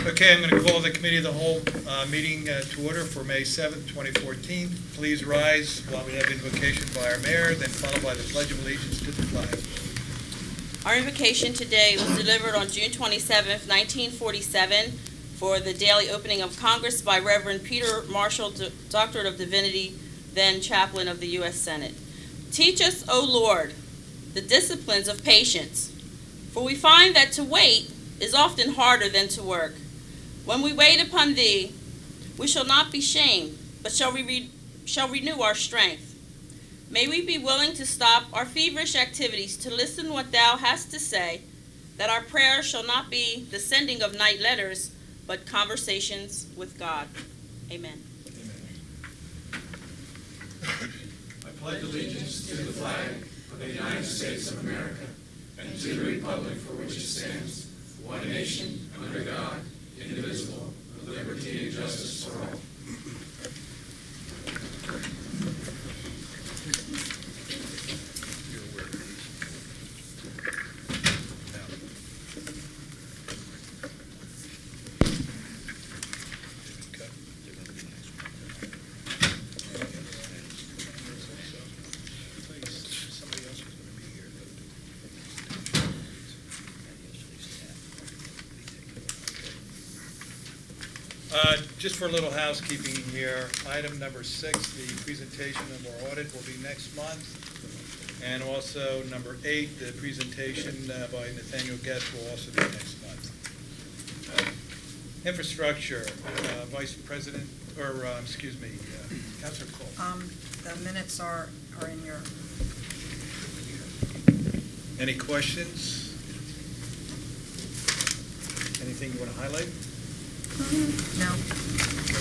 Okay, I'm going to call the Committee of the Whole meeting to order for May 7th, 2014. Please rise while we have invocation by our mayor, then followed by the Pledge of Allegiance to the flag. Our invocation today was delivered on June 27th, 1947, for the daily opening of Congress by Reverend Peter Marshall, Doctorate of Divinity, then Chaplain of the U.S. Senate. Teach us, O Lord, the disciplines of patience, for we find that to wait is often harder than to work. When we wait upon Thee, we shall not be shamed, but shall renew our strength. May we be willing to stop our feverish activities to listen what Thou hast to say, that our prayers shall not be the sending of night letters, but conversations with God. Amen. I pledge allegiance to the flag of the United States of America and to the republic for which it stands, one nation, under God, indivisible, with liberty and justice for all. Just for a little housekeeping here, item number 6, the presentation of our audit will be next month. And also number 8, the presentation by Nathaniel Guest will also be next month. Infrastructure, Vice President, or Councilor Cole. The minutes are in your... Any questions? Anything you want to highlight? No.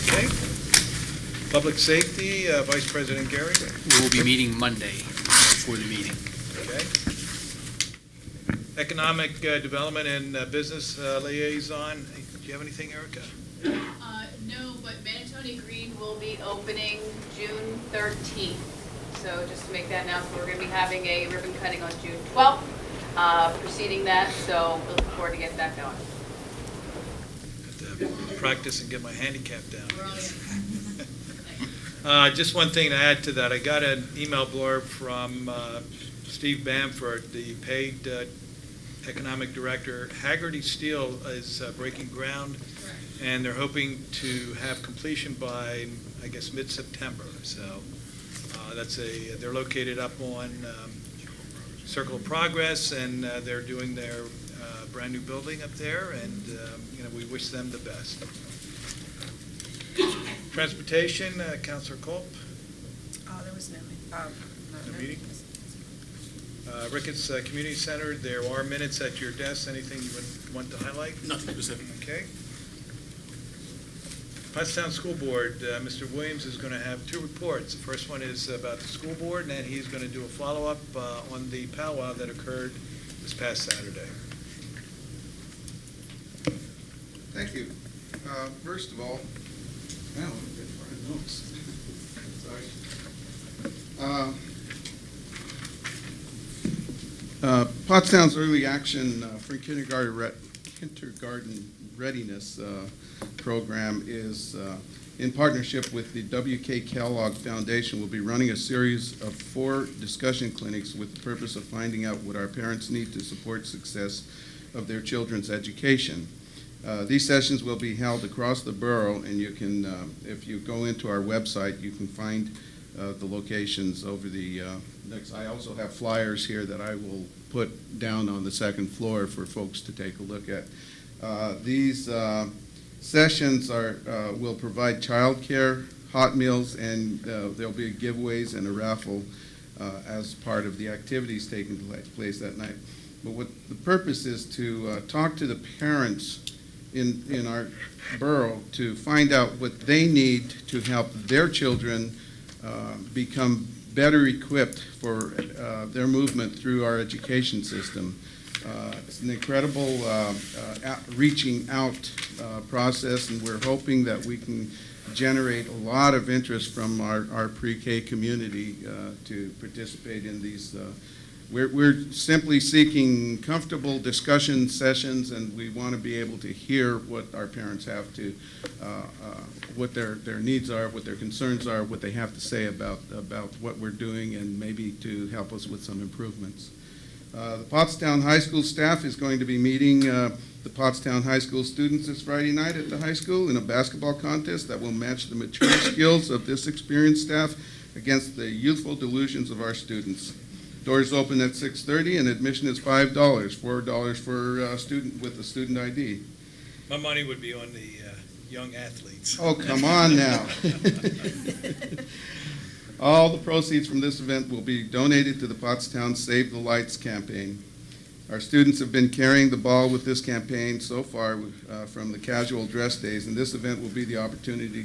Okay. Public Safety, Vice President Gary. We'll be meeting Monday for the meeting. Okay. Economic Development and Business Liaison. Hey, do you have anything, Erica? No, but Manatoni Green will be opening June 13th. So just to make that announcement, we're going to be having a ribbon cutting on June 12th, preceding that. So looking forward to getting that going. Practice and get my handicap down. Just one thing to add to that. I got an email blurb from Steve Bamford, the paid economic director. Haggerty Steel is breaking ground, and they're hoping to have completion by, I guess, mid-September. So they're located up on Circle of Progress, and they're doing their brand new building up there, and we wish them the best. Transportation, Councilor Culp. There was no meeting. Ricketts Community Center, there are minutes at your desk. Anything you would want to highlight? Nothing specific. Okay. Pottstown School Board, Mr. Williams is going to have 2 reports. The first one is about the school board, and then he's going to do a follow-up on the powwow that occurred this past Saturday. Thank you. First of all, now I'm good for notes. Sorry. Pottstown's Early Action for Kindergarten Readiness program is in partnership with the W.K. Kellogg Foundation. Will be running a series of 4 discussion clinics with the purpose of finding out what our parents need to support success of their children's education. These sessions will be held across the borough, and you can, if you go into our website, you can find the locations over the next. I also have flyers here that I will put down on the 2nd floor for folks to take a look at. These sessions will provide childcare, hot meals, and there'll be giveaways and a raffle as part of the activities taking place that night. But what the purpose is to talk to the parents in our borough to find out what they need to help their children become better equipped for their movement through our education system. It's an incredible reaching out process, and we're hoping that we can generate a lot of interest from our pre-K community to participate in these We're simply seeking comfortable discussion sessions, and we want to be able to hear what our parents have to, what their needs are, what their concerns are, what they have to say about what we're doing, and maybe to help us with some improvements. The Pottstown High School staff is going to be meeting the Pottstown High School students this Friday night at the high school in a basketball contest that will match the mature skills of this experienced staff against the youthful delusions of our students. Doors open at 6:30 and admission is $5, $4 for a student with a student ID. My money would be on the young athletes. Oh, come on now. All the proceeds from this event will be donated to the Pottstown Save the Lights campaign. Our students have been carrying the ball with this campaign so far from the casual dress days, and this event will be the opportunity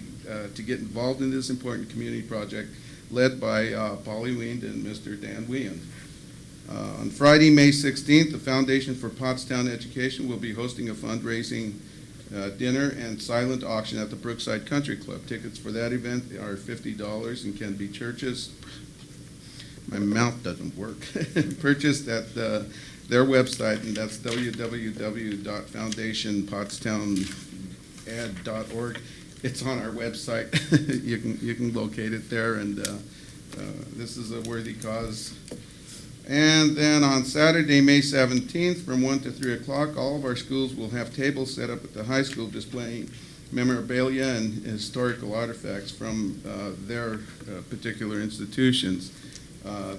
to get involved in this important community project led by Polly Wiend and Mr. Dan Wiend. On Friday, May 16th, the Foundation for Pottstown Education will be hosting a fundraising dinner and silent auction at the Brookside Country Club. Tickets for that event are $50 and can be purchased. My mouth doesn't work. Purchased at their website, and that's www.foundationpottstowned.org. It's on our website. You can locate it there, and this is a worthy cause. And then on Saturday, May 17th, from 1 to 3 o'clock, all of our schools will have tables set up at the high school displaying memorabilia and historical artifacts from their particular institutions.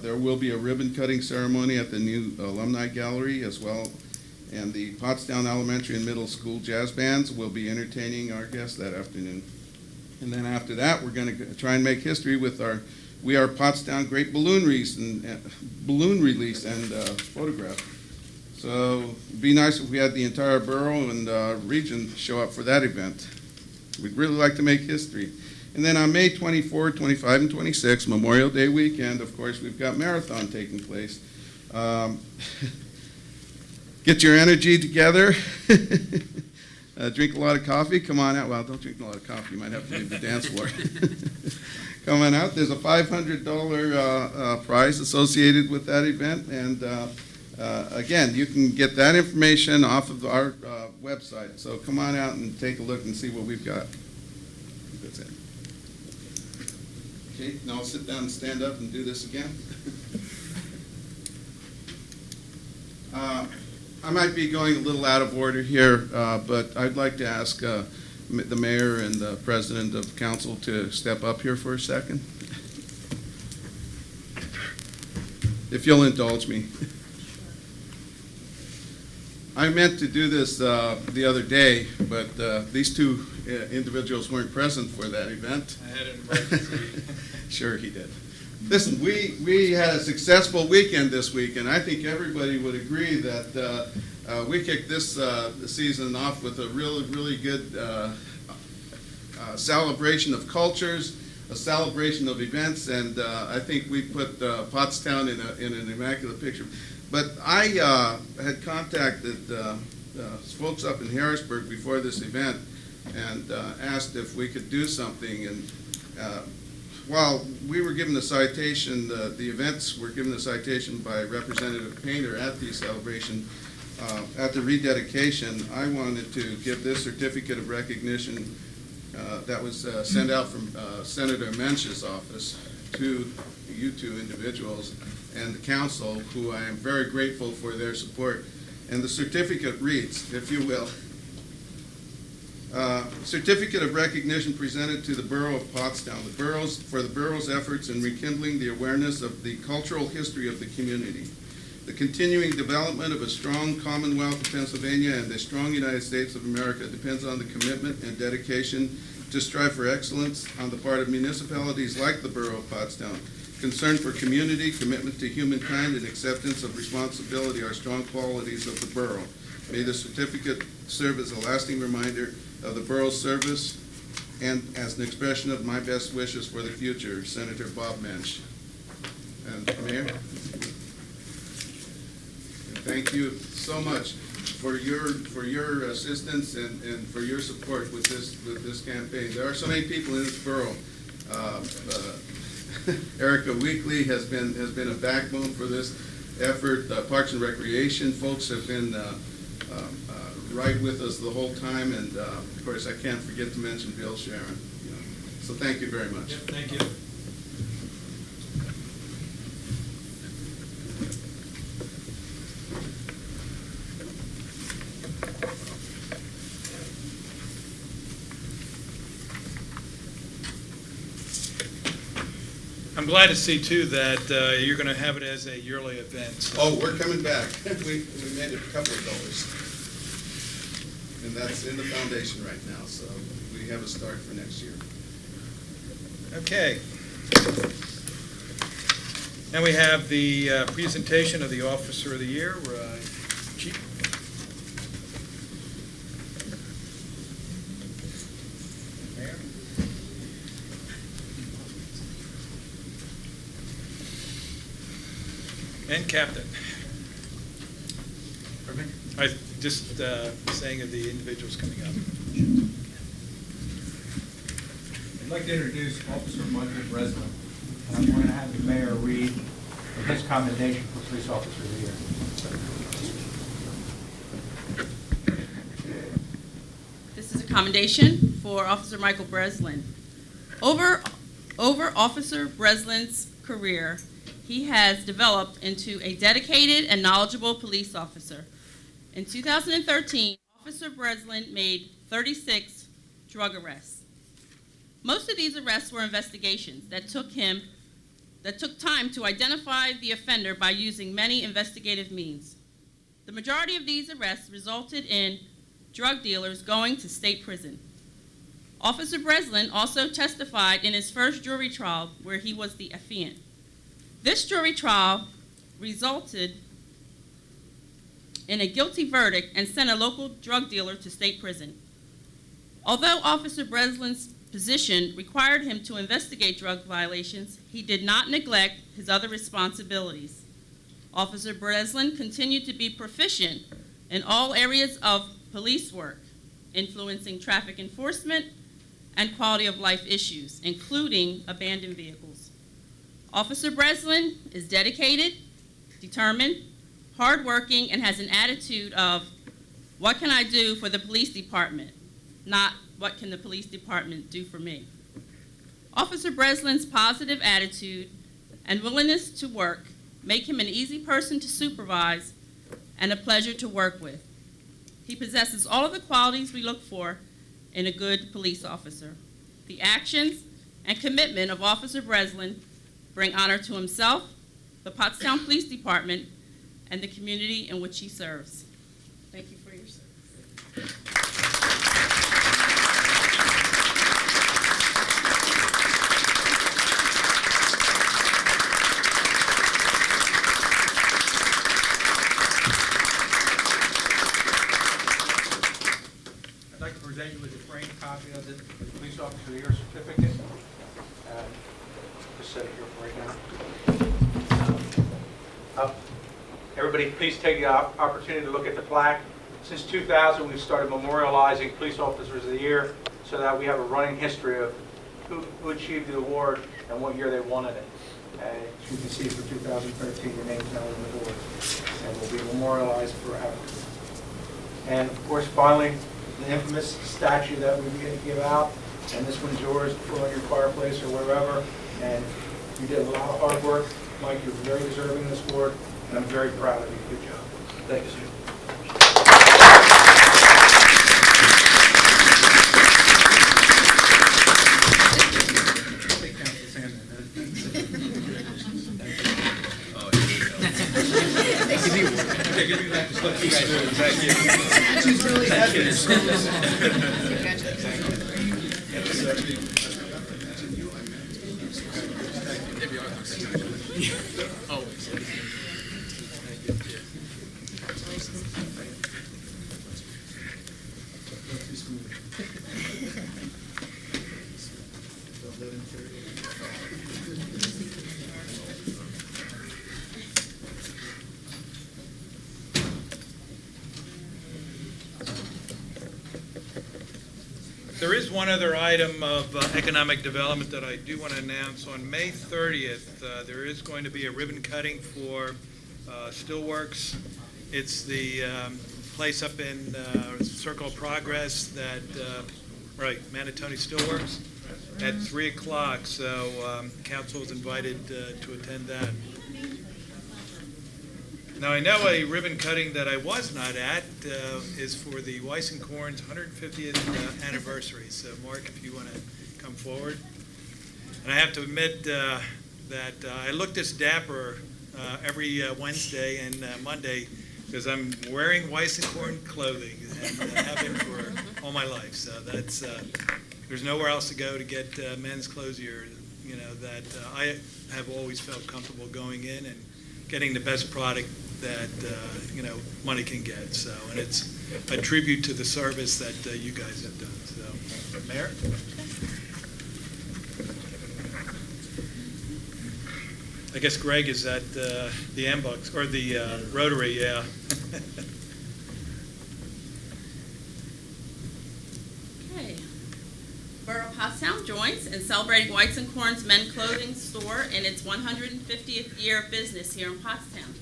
There will be a ribbon-cutting ceremony at the new Alumni Gallery as well, and the Pottstown Elementary and Middle School jazz bands will be entertaining our guests that afternoon. And then after that, we're going to try and make history with our We Are Pottstown Great Balloon Release and photograph. So it'd be nice if we had the entire borough and region show up for that event. We'd really like to make history. And then on May 24, 25, and 26, Memorial Day weekend, of course, we've got marathon taking place. Get your energy together. Drink a lot of coffee. Come on out. Well, don't drink a lot of coffee. You might have to leave the dance floor. Come on out. There's a $500 prize associated with that event. And again, you can get that information off of our website. So come on out and take a look and see what we've got. That's it. Okay, now I'll sit down and stand up and do this again. I might be going a little out of order here, but I'd like to ask the mayor and the president of council to step up here for a second. If you'll indulge me. I meant to do this the other day, but these two individuals weren't present for that event. I had an emergency. Sure he did. Listen, we had a successful weekend this week, and I think everybody would agree that we kicked this season off with a really good celebration of cultures, a celebration of events, and I think we put Pottstown in an immaculate picture. But I had contacted folks up in Harrisburg before this event and asked if we could do something, and while we were given the citation, the events were given the citation by Representative Painter at the celebration, at the rededication, I wanted to give this certificate of recognition that was sent out from Senator Mensch's office to you two individuals and the council, who I am very grateful for their support. And the certificate reads, if you will, certificate of recognition presented to the Borough of Pottstown, for the borough's efforts in rekindling the awareness of the cultural history of the community. The continuing development of a strong Commonwealth of Pennsylvania and a strong United States of America depends on the commitment and dedication to strive for excellence on the part of municipalities like the Borough of Pottstown. Concern for community, commitment to humankind, and acceptance of responsibility are strong qualities of the borough. May the certificate serve as a lasting reminder of the borough's service and as an expression of my best wishes for the future. Senator Bob Mensch. And Mayor, thank you so much for your assistance and for your support with this campaign. There are so many people in this borough. Erica Weekly has been a backbone for this. effort. Parks and Recreation folks have been right with us the whole time, and of course, I can't forget to mention Bill Sharon. So thank you very much. Yep, thank you. I'm glad to see, too, that you're going to have it as a yearly event. So. Oh, we're coming back. we made a couple of dollars. And that's in the foundation right now, so we have a start for next year. Okay. Now we have the presentation of the Officer of the Year. Chief. Mayor. And Captain. I just saying of the individuals coming up. I'd like to introduce Officer Michael Breslin. And I'm going to have the mayor read his commendation for Police Officer of the Year. This is a commendation for Officer Michael Breslin. Over Officer Breslin's career, he has developed into a dedicated and knowledgeable police officer. In 2013, Officer Breslin made 36 drug arrests. Most of these arrests were investigations that took time to identify the offender by using many investigative means. The majority of these arrests resulted in drug dealers going to state prison. Officer Breslin also testified in his first jury trial where he was the affiant. This jury trial resulted in a guilty verdict and sent a local drug dealer to state prison. Although Officer Breslin's position required him to investigate drug violations, he did not neglect his other responsibilities. Officer Breslin continued to be proficient in all areas of police work, influencing traffic enforcement and quality of life issues, including abandoned vehicles. Officer Breslin is dedicated, determined, hardworking, and has an attitude of, what can I do for the police department, not what can the police department do for me. Officer Breslin's positive attitude and willingness to work make him an easy person to supervise and a pleasure to work with. He possesses all of the qualities we look for in a good police officer. The actions and commitment of Officer Breslin bring honor to himself, the Pottstown Police Department, and the community in which he serves. Thank you for your service. I'd like to present you with a framed copy of the Police Officer of the Year certificate. Just set it here for right now. Everybody, please take the opportunity to look at the plaque. Since 2000, we've started memorializing Police Officers of the Year so that we have a running history of who achieved the award and what year they wanted it. As you can see, for 2013, your name's now on the board, and will be memorialized forever. And of course, finally, the infamous statue that we give out, and this one's yours to put on your fireplace or wherever. And you did a lot of hard work. Mike, you're very deserving of this award, and I'm very proud of you. Good job. Thank you, sir. She's really happy. There is one other item of economic development that I do want to announce. On May 30th, there is going to be a ribbon cutting for Steelworks. It's the place up in Circle of Progress that, right, Manatoni Steelworks at 3 o'clock. So council is invited to attend that. Now, I know a ribbon cutting that I was not at is for the Weiss and Korn's 150th anniversary. So, Mark, if you want to come forward. And I have to admit that I look this dapper every Wednesday and Monday because I'm wearing Weiss and Korn clothing and have been for all my life. So that's there's nowhere else to go to get men's clothes here. You know that I have always felt comfortable going in and getting the best product that money can get. So, and it's a tribute to the service that you guys have done. So, Mayor. I guess Greg is at the Ambucks or the Rotary, yeah. Okay. Borough of Pottstown joins in celebrating Weiss and Korn's men's clothing store in its 150th year of business here in Pottstown.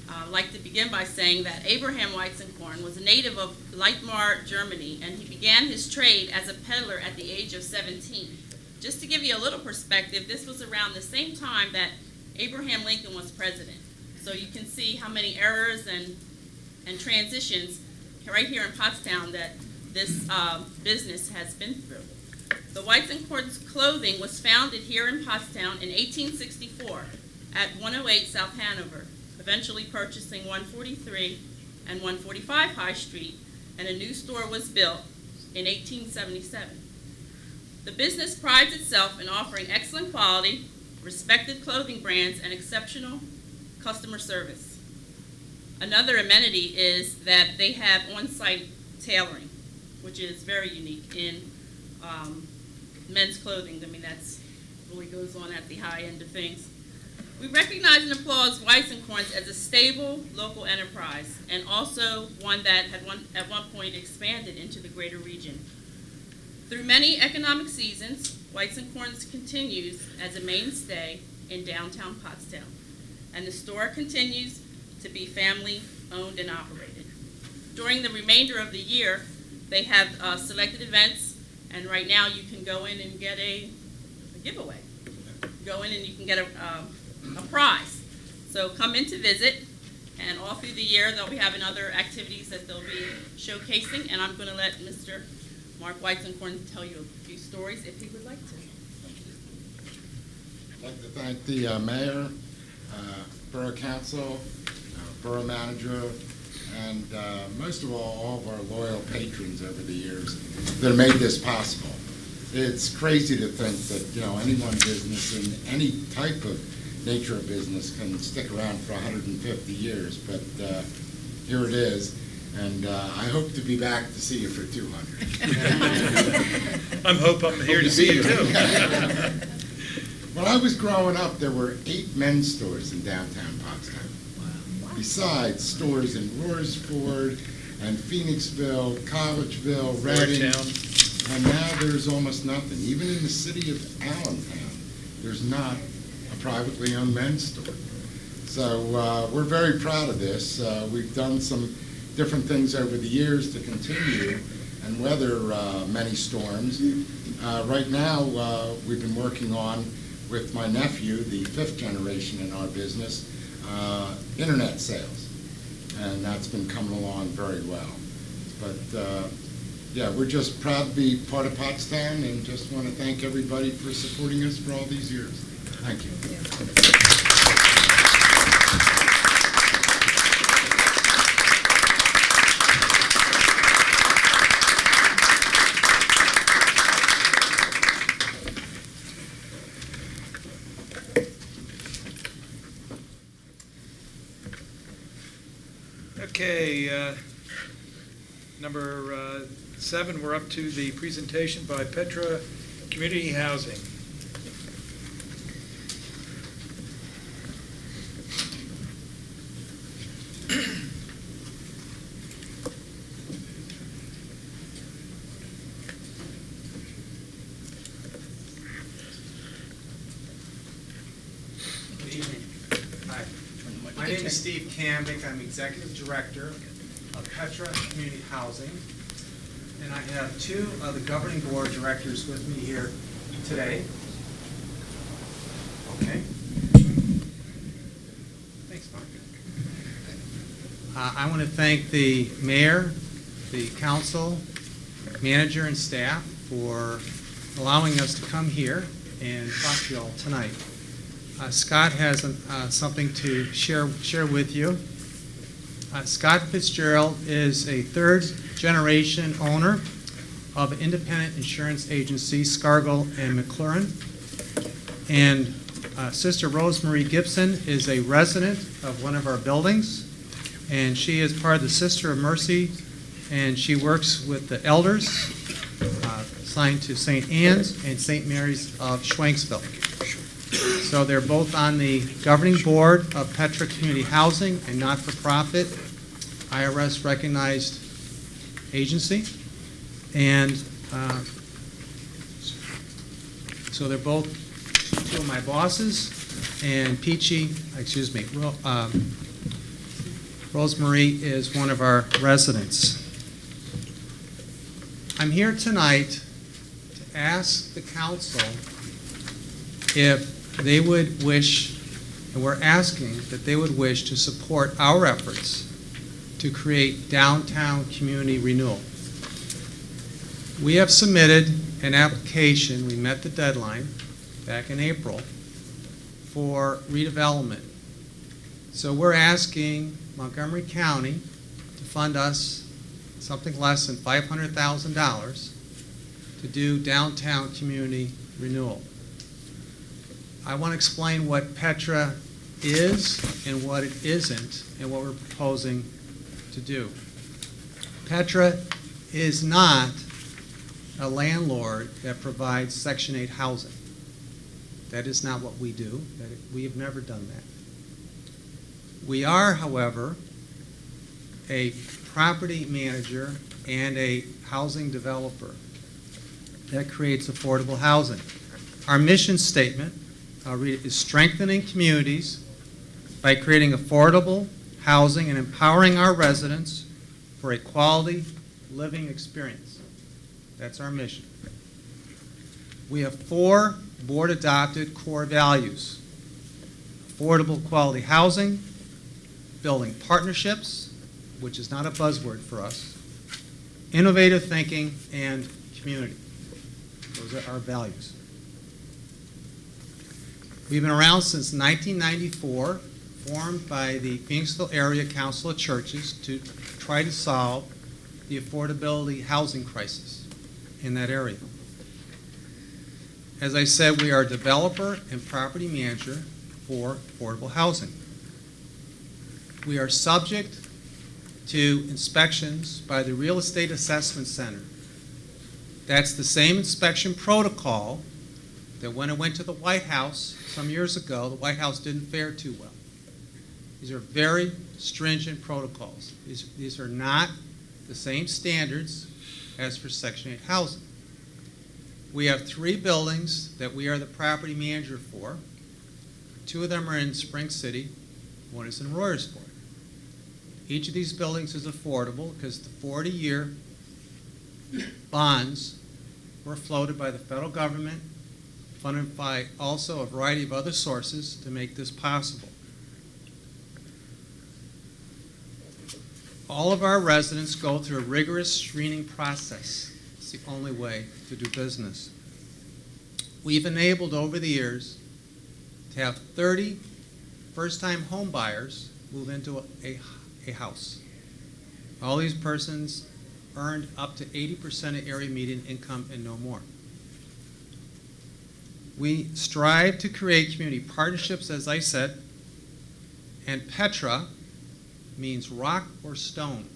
I'd like to begin by saying that Abraham Weiss and Korn was a native of Leitmar, Germany, and he began his trade as a peddler at the age of 17. Just to give you a little perspective, this was around the same time that Abraham Lincoln was president. So you can see how many errors and transitions right here in Pottstown that this business has been through. The Weiss and Korn's clothing was founded here in Pottstown in 1864 at 108 South Hanover, eventually purchasing 143 and 145 High Street, and a new store was built in 1877. The business prides itself in offering excellent quality, respected clothing brands, and exceptional customer service. Another amenity is that they have on-site tailoring, which is very unique in men's clothing. I mean, that's really goes on at the high end of things. We recognize and applaud Weiss and Korn as a stable local enterprise, and also one that had at one point expanded into the greater region. Through many economic seasons, Weiss and Korn continues as a mainstay in downtown Pottstown, and the store continues to be family-owned and operated. During the remainder of the year, they have selected events, and right now you can go in and get a giveaway. Go in and you can get a prize. So come in to visit, and all through the year they'll be having other activities that they'll be showcasing, and I'm going to let Mr. Mark Weiss and Korn tell you a few stories if he would like to. I'd like to thank the mayor, borough council, borough manager, and most of all of our loyal patrons over the years that have made this possible. It's crazy to think that any one business in any type of nature of business can stick around for 150 years, but here it is. And I hope to be back to see you for 200. I'm here to see you too. When I was growing up, there were 8 men's stores in downtown Pottstown. Besides stores in Roarsford and Phoenixville, Collegeville, Reading, and now there's almost nothing. Even in the city of Allentown, there's not a privately owned men's store. So we're very proud of this. We've done some different things over the years to continue and weather many storms. Right now, we've been working on, with my nephew, the 5th generation in our business, internet sales. And that's been coming along very well. But yeah, we're just proud to be part of Pottstown and just want to thank everybody for supporting us for all these years. Thank you. Okay, number 7, we're up to the presentation by Petra Community Housing. My name is is Steve Cambick. I'm Executive Director of Petra Community Housing. And I have two of the governing board directors with me here today. Okay. Thanks, Mark. I want to thank the mayor, the council, manager, and staff for allowing us to come here and talk to you all tonight. Scott has something to share with you. Scott Fitzgerald is a third-generation owner of an independent insurance agency, Scargill and McLaurin. And Sister Rosemary Gibson is a resident of one of our buildings, and she is part of the Sister of Mercy, and she works with the elders assigned to St. Anne's and St. Mary's of Schwanksville. So they're both on the governing board of Petra Community Housing, a not-for-profit, IRS-recognized agency. And so they're both two of my bosses. And Rosemary is one of our residents. I'm here tonight to ask the council if they would wish, and we're asking that they would wish to support our efforts to create downtown community renewal. We have submitted an application, we met the deadline back in April, for redevelopment. So we're asking Montgomery County to fund us something less than $500,000 to do downtown community renewal. I want to explain what Petra is and what it isn't and what we're proposing to do. Petra is not a landlord that provides Section 8 housing. That is not what we do. We have never done that. We are, however, a property manager and a housing developer that creates affordable housing. Our mission statement, I'll read it, is strengthening communities by creating affordable housing and empowering our residents for a quality living experience. That's our mission. We have 4 board-adopted core values: affordable quality housing, building partnerships, which is not a buzzword for us, innovative thinking, and community. Those are our values. We've been around since 1994, formed by the Phoenixville Area Council of Churches to try to solve the affordability housing crisis in that area. As I said, we are a developer and property manager for affordable housing. We are subject to inspections by the Real Estate Assessment Center. That's the same inspection protocol that when it went to the White House some years ago, the White House didn't fare too well. These are very stringent protocols. These are not the same standards as for Section 8 housing. We have 3 buildings that we are the property manager for. 2 of them are in Spring City, 1 is in Royersford. Each of these buildings is affordable because the 40-year bonds were floated by the federal government, funded by also a variety of other sources to make this possible. All of our residents go through a rigorous screening process. It's the only way to do business. We've enabled over the years to have 30 first-time home buyers move into a house. All these persons earned up to 80% of area median income and no more. We strive to create community partnerships, as I said, and Petra means rock or stone.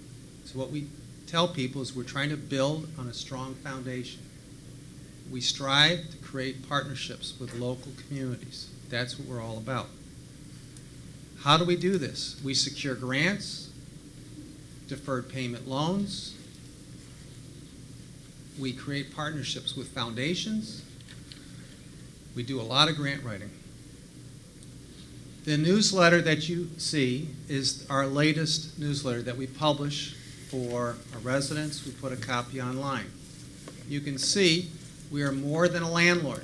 So what we tell people is we're trying to build on a strong foundation. We strive to create partnerships with local communities. That's what we're all about. How do we do this? We secure grants, deferred payment loans. We create partnerships with foundations. We do a lot of grant writing. The newsletter that you see is our latest newsletter that we publish for our residents. We put a copy online. You can see we are more than a landlord.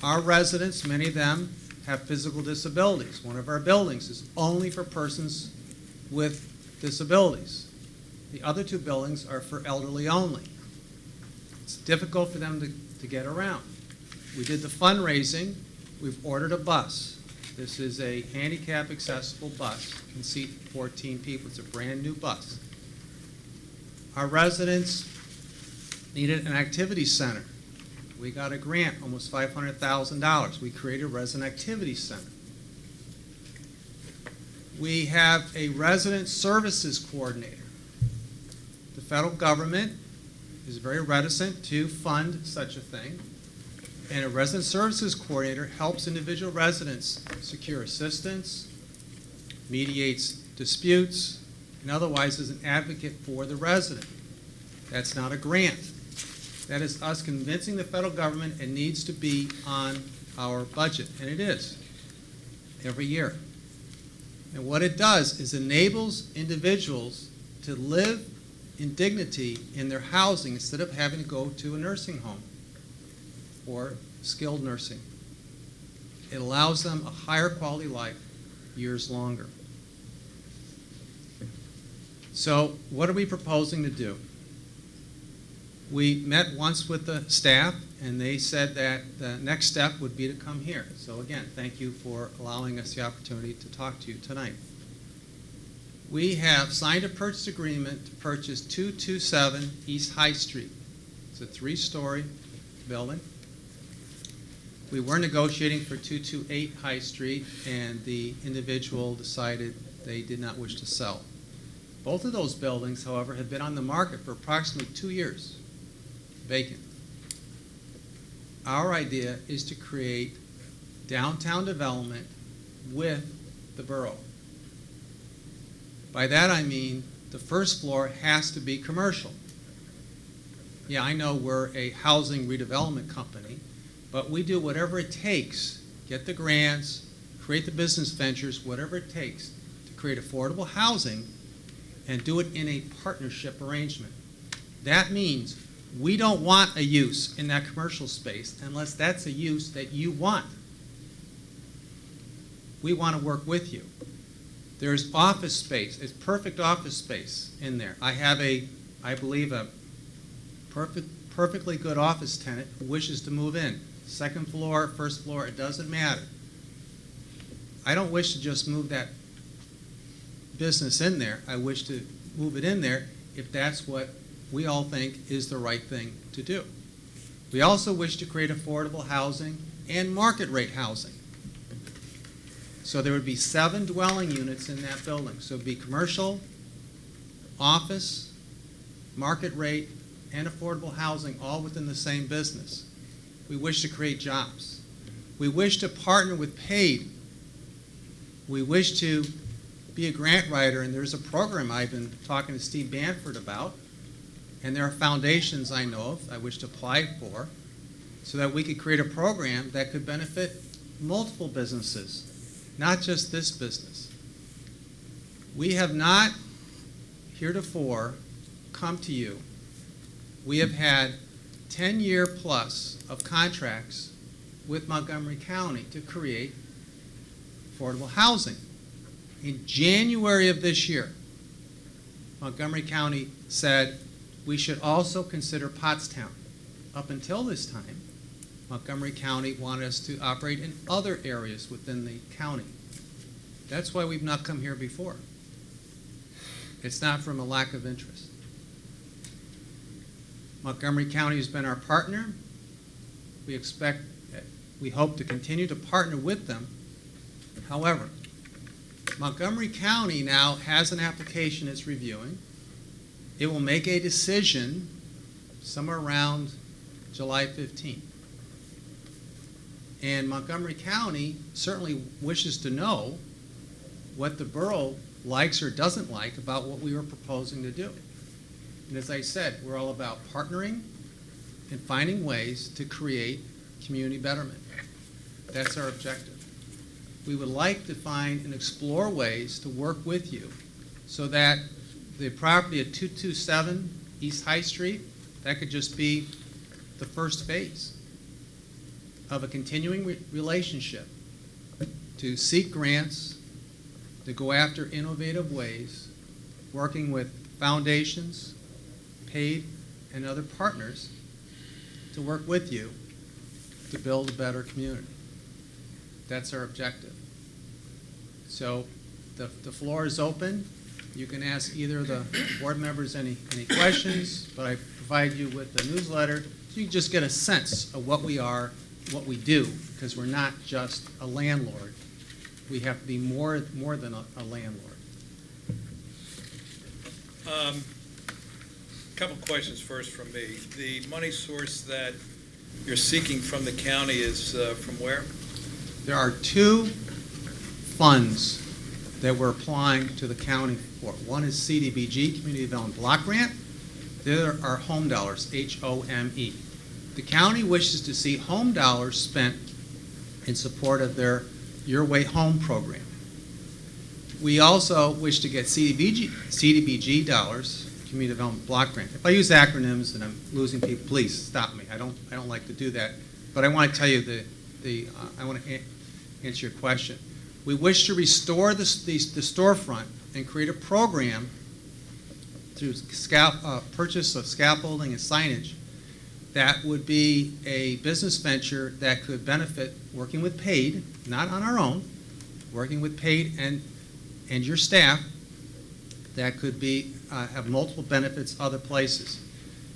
Our residents, many of them, have physical disabilities. One of our buildings is only for persons with disabilities. The other two buildings are for elderly only. It's difficult for them to get around. We did the fundraising. We've ordered a bus. This is a handicap accessible bus. It can seat 14 people. It's a brand new bus. Our residents needed an activity center. We got a grant, almost $500,000. We created a resident activity center. We have a resident services coordinator. The federal government is very reticent to fund such a thing, and a resident services coordinator helps individual residents secure assistance, mediates disputes, and otherwise is an advocate for the resident. That's not a grant. That is us convincing the federal government it needs to be on our budget, and it is, every year. And what it does is enables individuals to live in dignity in their housing instead of having to go to a nursing home or skilled nursing. It allows them a higher quality life years longer. So what are we proposing to do? We met once with the staff, and they said that the next step would be to come here. So again, thank you for allowing us the opportunity to talk to you tonight. We have signed a purchase agreement to purchase 227 East High Street. It's a 3-story building. We were negotiating for 228 High Street, and the individual decided they did not wish to sell. Both of those buildings, however, have been on the market for approximately 2 years. Vacant. Our idea is to create downtown development with the borough. By that I mean the first floor has to be commercial. Yeah, I know we're a housing redevelopment company, but we do whatever it takes, get the grants, create the business ventures, whatever it takes to create affordable housing and do it in a partnership arrangement. That means we don't want a use in that commercial space unless that's a use that you want. We want to work with you. There's office space. It's perfect office space in there. I have I believe, a perfectly good office tenant who wishes to move in. Second floor, first floor, it doesn't matter. I don't wish to just move that business in there. I wish to move it in there if that's what we all think is the right thing to do. We also wish to create affordable housing and market rate housing. So there would be 7 dwelling units in that building. So it would be commercial, office, market rate, and affordable housing all within the same business. We wish to create jobs. We wish to partner with PAID. We wish to be a grant writer, and there's a program I've been talking to Steve Banford about, and there are foundations I know of I wish to apply for so that we could create a program that could benefit multiple businesses, not just this business. We have not heretofore come to you. We have had 10-year plus of contracts with Montgomery County to create affordable housing. In January of this year, Montgomery County said we should also consider Pottstown. Up until this time, Montgomery County wanted us to operate in other areas within the county. That's why we've not come here before. It's not from a lack of interest. Montgomery County has been our partner. We hope to continue to partner with them. However, Montgomery County now has an application it's reviewing. It will make a decision somewhere around July 15th. And Montgomery County certainly wishes to know what the borough likes or doesn't like about what we were proposing to do. And as I said, we're all about partnering and finding ways to create community betterment. That's our objective. we would like to find and explore ways to work with you so that the property at 227 East High Street, that could just be the first phase of a continuing relationship to seek grants, to go after innovative ways, working with foundations, paid, and other partners to work with you to build a better community. That's our objective. So the floor is open. You can ask either of the board members any questions, but I provide you with the newsletter so you can just get a sense of what we are, what we do, because we're not just a landlord. We have to be more than a landlord. Couple questions first from me. The money source that you're seeking from the county is from where? There are two funds that we're applying to the county for. One is CDBG, Community Development Block Grant. The other are home dollars, HOME. The county wishes to see home dollars spent in support of their Your Way Home program. We also wish to get CDBG dollars, Community Development Block Grant. If I use acronyms and I'm losing people, please stop me. I don't like to do that. But I want to tell you I want to answer your question. We wish to restore the storefront and create a program through purchase of scaffolding and signage that would be a business venture that could benefit working with paid, not on our own, working with paid and your staff that could be have multiple benefits other places.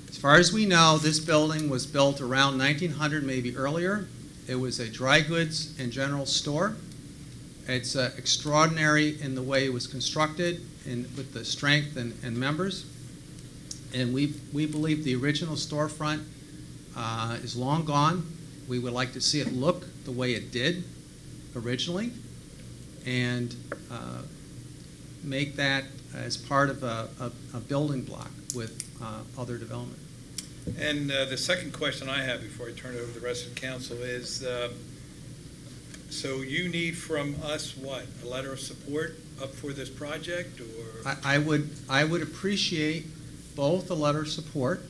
As far as we know, this building was built around 1900, maybe earlier. It was a dry goods and general store. It's extraordinary in the way it was constructed and with the strength and members. And we believe the original storefront is long gone. We would like to see it look the way it did originally and make that as part of a building block with other development. And the second question I have before I turn it over to the rest of the council is, so you need from us what? A letter of support up for this project, or? I would appreciate both a letter of support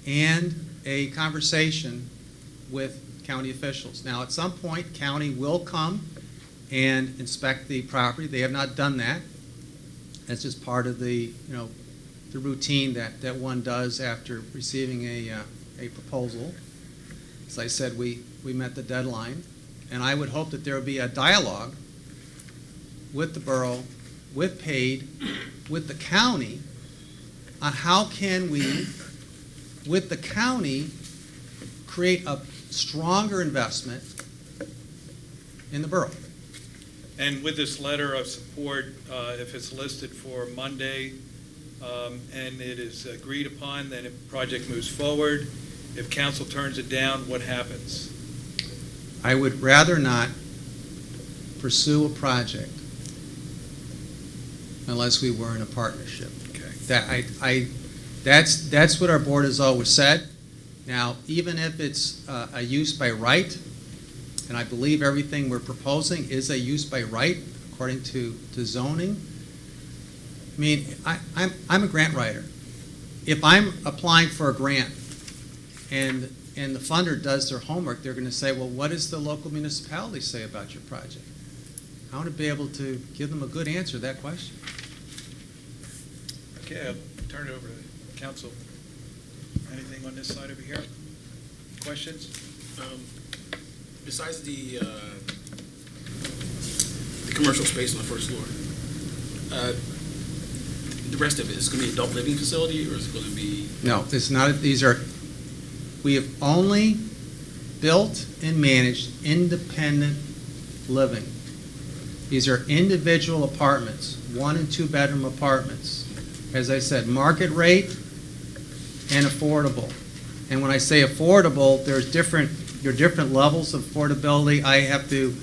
and a conversation with county officials. Now, at some point, county will come and inspect the property. They have not done that. That's just part of the the routine that one does after receiving a proposal. As I said, we met the deadline, and I would hope that there would be a dialogue with the borough, with paid, with the county, on how can we, with the county, create a stronger investment in the borough. And with this letter of support, if it's listed for Monday and it is agreed upon, then if the project moves forward, if council turns it down, what happens? I would rather not pursue a project unless we were in a partnership. Okay. That's what our board has always said. Now, even if it's a use by right, and I believe everything we're proposing is a use by right according to zoning. I mean, I'm a grant writer. If I'm applying for a grant and the funder does their homework, they're going to say, well, what does the local municipality say about your project? I want to be able to give them a good answer to that question. Okay, I'll turn it over to council. Anything on this side over here? Questions? Besides the commercial space on the first floor, the rest of it, is it going to be an adult living facility, or is it going to be? No, it's not. We have only built and managed independent living. These are individual apartments, 1 and 2 bedroom apartments. As I said, market rate and affordable. And when I say affordable, there's different levels of affordability. I have to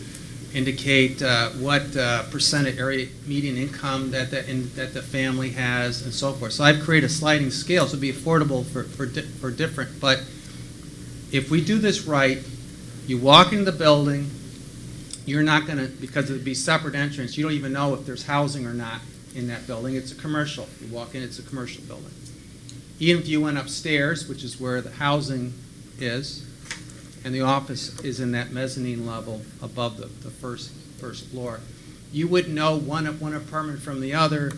indicate what percent of area median income that the family has and so forth. So I've created a sliding scale so it'll be affordable for different. But if we do this right, you walk in the building, you're not going to, because it would be separate entrance, you don't even know if there's housing or not in that building. It's a commercial. You walk in, it's a commercial building. Even if you went upstairs, which is where the housing is, and the office is in that mezzanine level above the first floor, you wouldn't know one apartment from the other,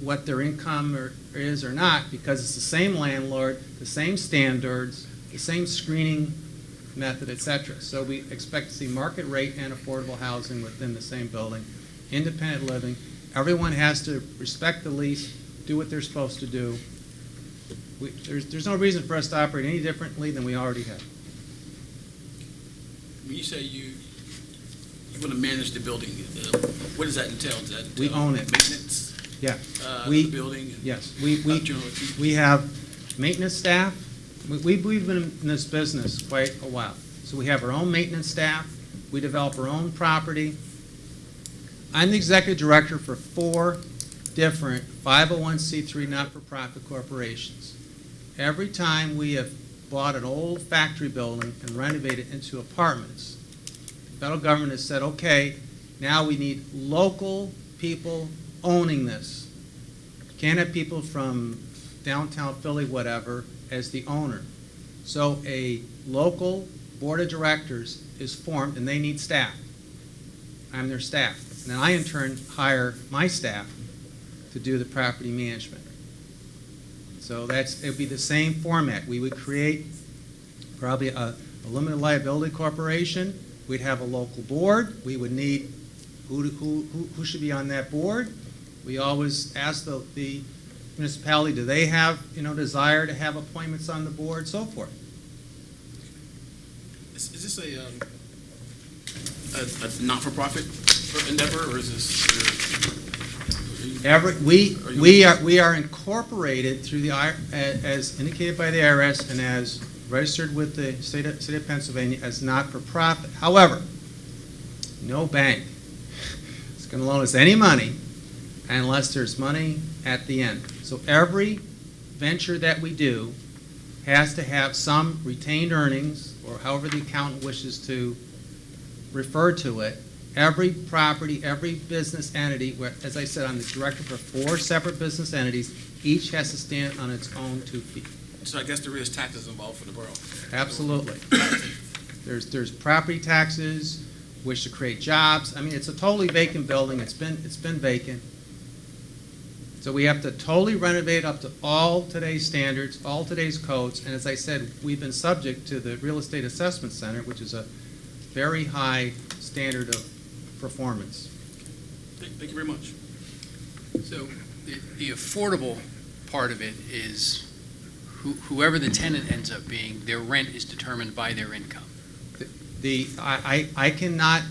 what their income is or not, because it's the same landlord, the same standards, the same screening method, etc. So we expect to see market rate and affordable housing within the same building, independent living. Everyone has to respect the lease, do what they're supposed to do. There's no reason for us to operate any differently than we already have. When you say you want to manage the building, what does that entail? Does that We own it. Maintenance? Yeah. The building? Yes. We have maintenance staff. We've been in this business quite a while. So we have our own maintenance staff. We develop our own property. I'm the executive director for 4 different 501c3 not-for-profit corporations. Every time we have bought an old factory building and renovated it into apartments, the federal government has said, okay, now we need local people owning this. Can't have people from downtown Philly, whatever, as the owner. So a local board of directors is formed, and they need staff. I'm their staff. And then I, in turn, hire my staff to do the property management. So it would be the same format. We would create probably a limited liability corporation. We'd have a local board. We would need who should be on that board. We always ask the municipality, do they have desire to have appointments on the board, so forth. Is this a not-for-profit endeavor, or is this? We are incorporated through the as indicated by the IRS and as registered with the state of Pennsylvania as not-for-profit. However, no bank is going to loan us any money unless there's money at the end. So every venture that we do has to have some retained earnings, or however the accountant wishes to refer to it. Every property, every business entity, as I said, I'm the director for 4 separate business entities. Each has to stand on its own 2 feet. So I guess there is taxes involved for the borough. Absolutely. There's property taxes, wish to create jobs. I mean, it's a totally vacant building. It's been vacant. So we have to totally renovate up to all today's standards, all today's codes. And as I said, we've been subject to the Real Estate Assessment Center, which is a very high standard of performance. Thank you very much. So the affordable part of it is whoever the tenant ends up being, their rent is determined by their income. I cannot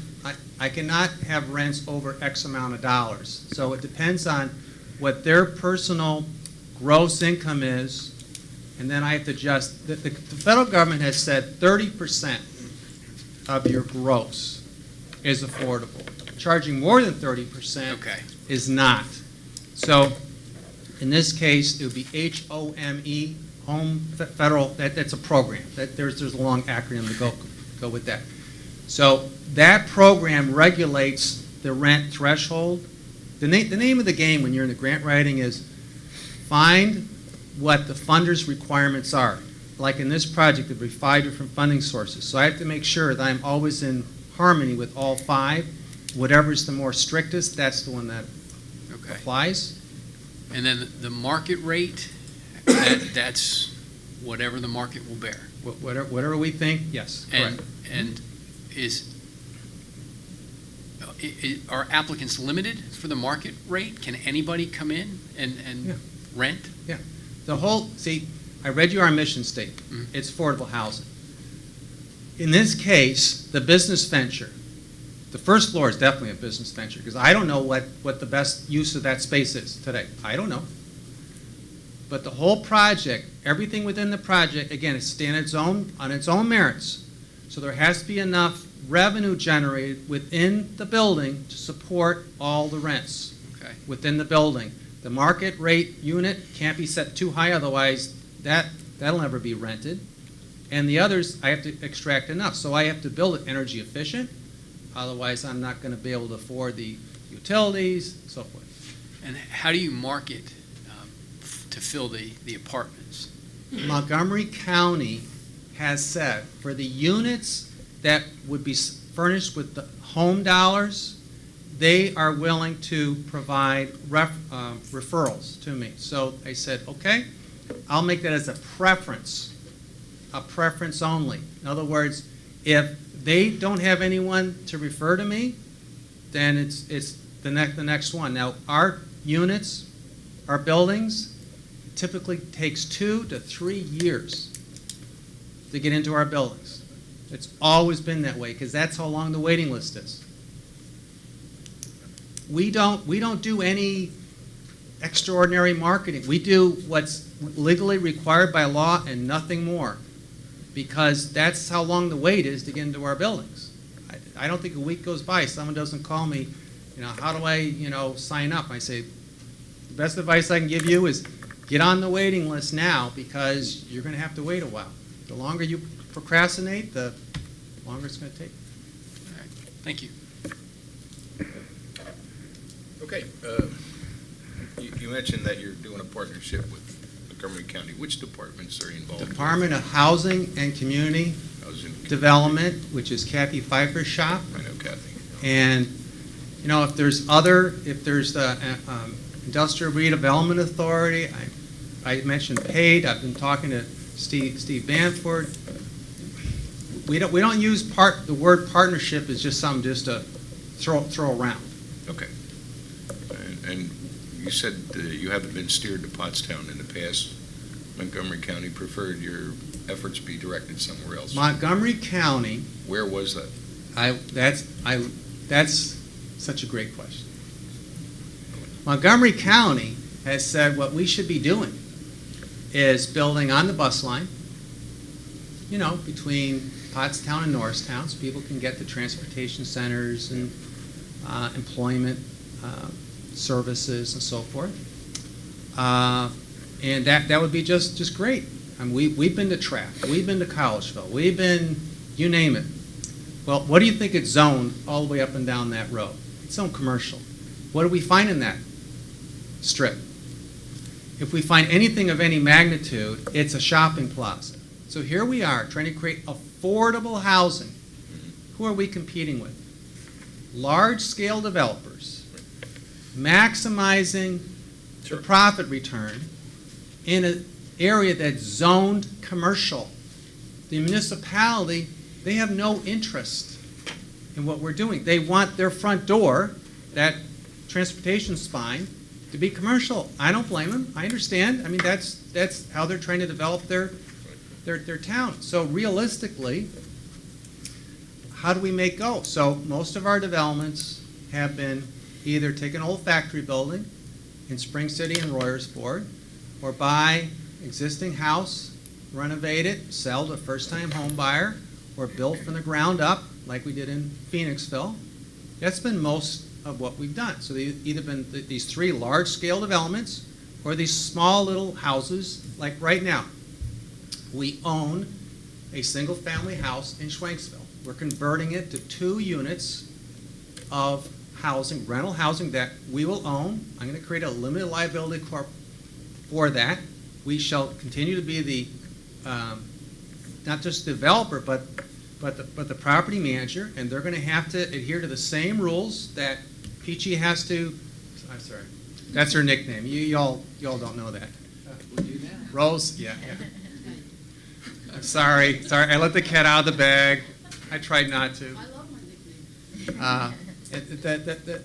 have rents over X amount of dollars. So it depends on what their personal gross income is, and then I have to adjust. The federal government has said 30% of your gross is affordable. Charging more than 30% is not. So in this case, it would be HOME, Home Federal. That's a program. There's a long acronym to go with that. So that program regulates the rent threshold. The name of the game when you're in the grant writing is find what the funder's requirements are. Like in this project, there would be 5 different funding sources. So I have to make sure that I'm always in harmony with all 5. Whatever's the more strictest, that's the one that applies. And then the market rate, that's whatever the market will bear. Whatever we think, yes, correct. And are applicants limited for the market rate? Can anybody come in and rent? Yeah. I read you our mission statement. Mm-hmm. It's affordable housing. In this case, the business venture, the first floor is definitely a business venture because I don't know what the best use of that space is today. I don't know. But the whole project, everything within the project, again, it's stands on its own merits. So there has to be enough revenue generated within the building to support all the rents within the building. The market rate unit can't be set too high, otherwise that'll never be rented. And the others, I have to extract enough. So I have to build it energy efficient. Otherwise, I'm not going to be able to afford the utilities, and so forth. And how do you market to fill the apartments? Montgomery County has said for the units that would be furnished with the home dollars, they are willing to provide referrals to me. So I said, okay, I'll make that as a preference only. In other words, if they don't have anyone to refer to me, then it's the next one. Now, our units, our buildings, typically takes 2 to 3 years to get into our buildings. It's always been that way because that's how long the waiting list is. We don't do any extraordinary marketing. We do what's legally required by law and nothing more, because that's how long the wait is to get into our buildings. I don't think a week goes by someone doesn't call me, how do I, sign up? I say, the best advice I can give you is get on the waiting list now, because you're going to have to wait a while. The longer you procrastinate, the longer it's going to take. All right. Thank you. Okay, you mentioned that you're doing a partnership with Montgomery County. Which departments are involved? Department of Housing and Community Development, which is Kathy Pfeiffer's shop. I know Kathy. And, if there's the Industrial Redevelopment Authority, I mentioned PAID. I've been talking to Steve Bamford. We don't use the word partnership as just something just to throw around. Okay. And you said you haven't been steered to Pottstown in the past. Montgomery County preferred your efforts be directed somewhere else. Montgomery County. Where was that? That's such a great question. Montgomery County has said what we should be doing is building on the bus line, between Pottstown and Norristown, so people can get to transportation centers and employment services and so forth. And that would be just great. I mean, we've been to Track, we've been to Collegeville, we've been, you name it. Well, what do you think it's zoned all the way up and down that road? It's zoned commercial. What do we find in that strip? If we find anything of any magnitude, it's a shopping plaza. So here we are trying to create affordable housing. Who are we competing with? Large-scale developers maximizing the profit return in an area that's zoned commercial. The municipality, they have no interest in what we're doing. They want their front door, that transportation spine, to be commercial. I don't blame them. I understand. I mean, that's how they're trying to develop their town. So realistically, how do we make go? So most of our developments have been either take an old factory building in Spring City and Royersford, or buy existing house, renovate it, sell to a first-time home buyer, or build from the ground up like we did in Phoenixville. That's been most of what we've done. So they've either been these 3 large-scale developments or these small little houses. Like right now, we own a single-family house in Schwenksville. We're converting it to 2 units of housing, rental housing that we will own. I'm going to create a limited liability corp for that. We shall continue to be the not just developer, but the property manager, and they're going to have to adhere to the same rules that Peachy has to. I'm sorry, that's her nickname. Y'all don't know that. Rose, yeah. Sorry. I let the cat out of the bag. I tried not to. I love my nickname.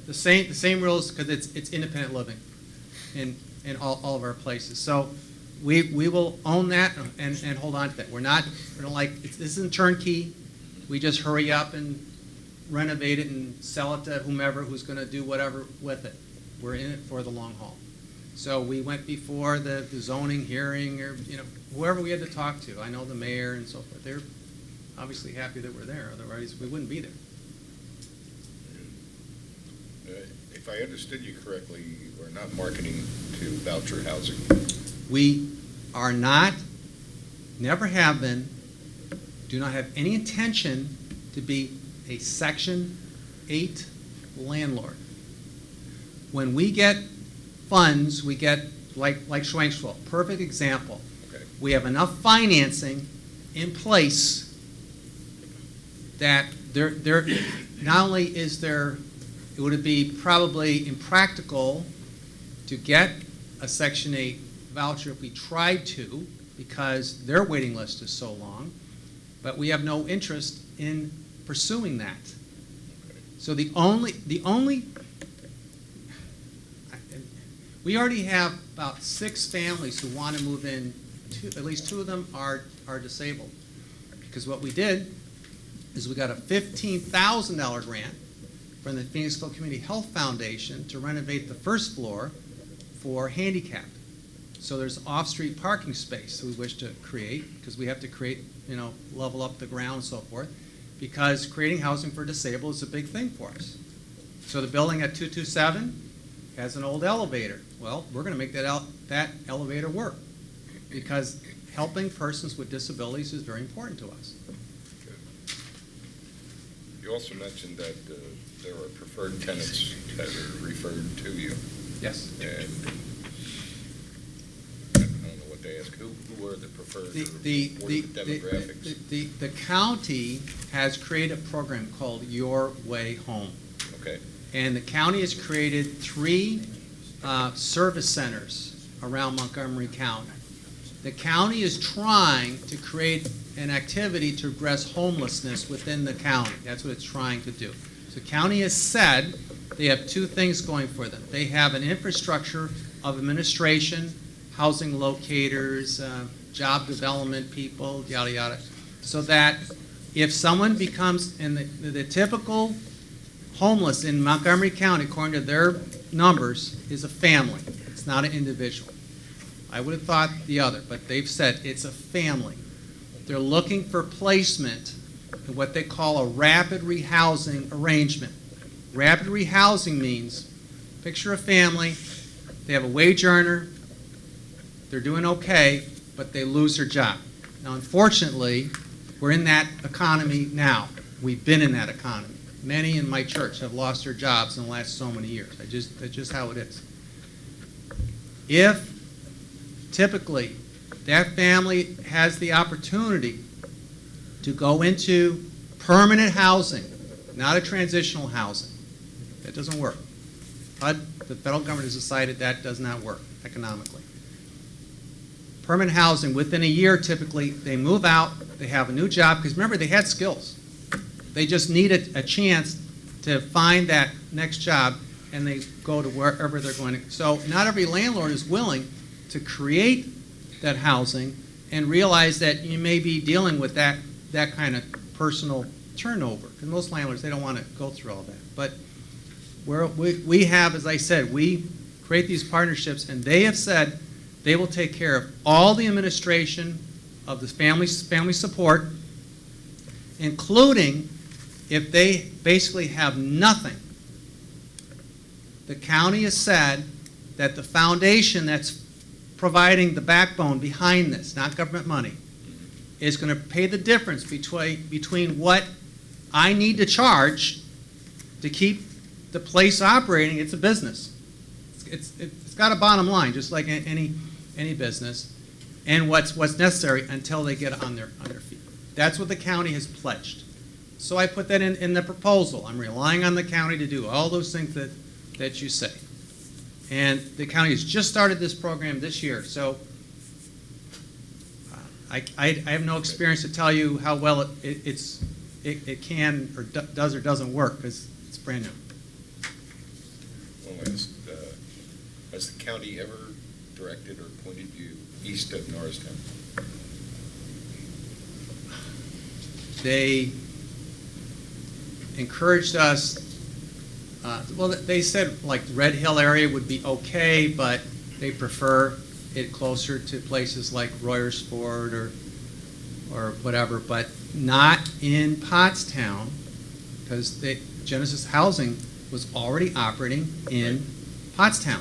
The same rules, because it's independent living in all of our places. So we will own that and hold on to that. We're not this isn't turnkey. We just hurry up and renovate it and sell it to whomever who's going to do whatever with it. We're in it for the long haul. So we went before the zoning hearing, or whoever we had to talk to. I know the mayor and so forth. They're obviously happy that we're there. Otherwise, we wouldn't be there. If I understood you correctly, we're not marketing to voucher housing. We are not, never have been, do not have any intention to be a Section 8 landlord. When we get funds, we get, like Schwenksville, perfect example. Okay. We have enough financing in place that there not only is there, it would be probably impractical to get a Section 8 voucher if we tried to, because their waiting list is so long, but we have no interest in pursuing that. So we already have about 6 families who want to move in. At least 2 of them are disabled. Because what we did is we got a $15,000 grant from the Phoenixville Community Health Foundation to renovate the first floor for handicapped. So there's off-street parking space we wish to create, because we have to create, level up the ground and so forth, because creating housing for disabled is a big thing for us. So the building at 227 has an old elevator. Well, we're going to make that elevator work, because helping persons with disabilities is very important to us. You also mentioned that there are preferred tenants that are referred to you. Yes. And I don't know what to ask. Who are the preferred, or what are the demographics? The county has created a program called Your Way Home. Okay. And the county has created 3 service centers around Montgomery County. The county is trying to create an activity to address homelessness within the county. That's what it's trying to do. So the county has said they have 2 things going for them. They have an infrastructure of administration, housing locators, job development people, yada, yada, so that if someone becomes, in the typical homeless in Montgomery County, according to their numbers, is a family. It's not an individual. I would have thought the other, but they've said it's a family. They're looking for placement in what they call a rapid rehousing arrangement. Rapid rehousing means, picture a family, they have a wage earner, they're doing okay, but they lose their job. Now, unfortunately, we're in that economy now. We've been in that economy. Many in my church have lost their jobs in the last so many years. That's just how it is. If typically that family has the opportunity to go into permanent housing, not a transitional housing, that doesn't work. The federal government has decided that does not work economically. Permanent housing, within a year, typically, they move out, they have a new job, because remember, they had skills. They just needed a chance to find that next job, and they go to wherever they're going to. So not every landlord is willing to create that housing and realize that you may be dealing with that kind of personal turnover. Because most landlords, they don't want to go through all that. But we have, as I said, we create these partnerships, and they have said they will take care of all the administration of the family support, including if they basically have nothing. The county has said that the foundation that's providing the backbone behind this, not government money, is going to pay the difference between what I need to charge to keep the place operating. It's a business. It's got a bottom line, just like any business, and what's necessary until they get on their feet. That's what the county has pledged. So I put that in the proposal. I'm relying on the county to do all those things that you say. And the county has just started this program this year, so I have no experience to tell you how well it can or does or doesn't work, because it's brand new. One last, has the county ever directed or pointed you east of Norristown? They encouraged us, well, they said like Red Hill area would be okay, but they prefer it closer to places like Royersford or whatever, but not in Pottstown, because Genesis Housing was already operating in Pottstown.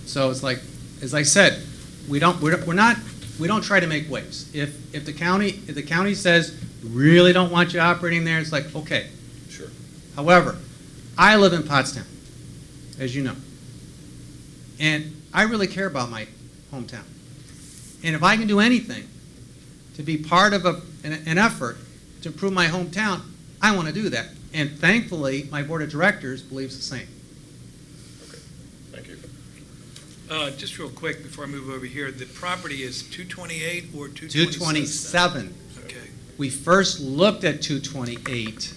So it's like, as I said, we don't try to make waves. If the county says we really don't want you operating there, it's like, okay. Sure. However, I live in Pottstown, as you know, and I really care about my hometown. And if I can do anything to be part of an effort to improve my hometown, I want to do that. And thankfully, my board of directors believes the same. Thank you. Just real quick before I move over here, the property is 228 or 227? 227. Okay. We first looked at 228.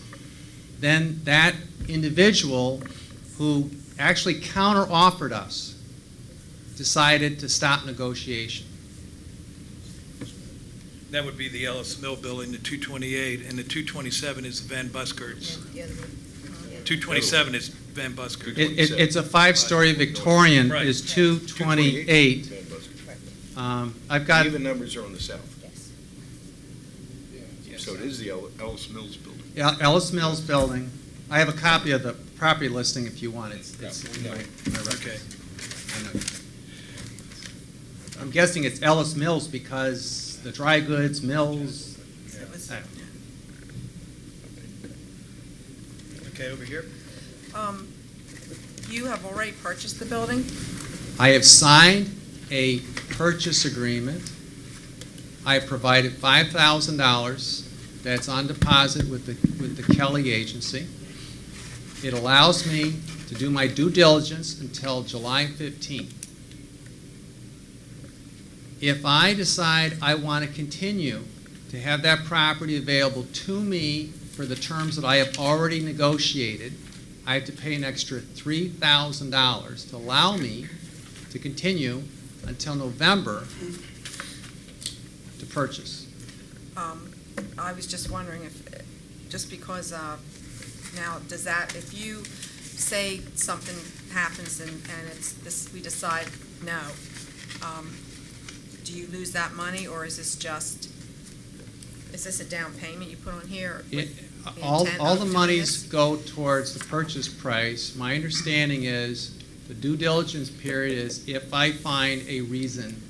Then that individual who actually counter-offered us decided to stop negotiation. That would be the Ellis Mill building, the 228, and the 227 is Van Buskert's. 227 is Van Buskert's. It's a five-story Victorian, Right. is 228. I've got, Even numbers are on the south. So it is the Ellis Mills building. Ellis Mills building. I have a copy of the property listing if you want it. It's in my record. Okay. I know. I'm guessing it's Ellis Mills because the dry goods, mills. Okay, over here. You have already purchased the building? I have signed a purchase agreement. I have provided $5,000 that's on deposit with the Kelly Agency. It allows me to do my due diligence until July 15th. If I decide I want to continue to have that property available to me for the terms that I have already negotiated, I have to pay an extra $3,000 to allow me to continue until November to purchase. I was just wondering if, just because now, does that, if you say something happens and it's this, we decide no, do you lose that money, or is this just, is this a down payment you put on here? All the monies go towards the purchase price. My understanding is the due diligence period is if I find a reason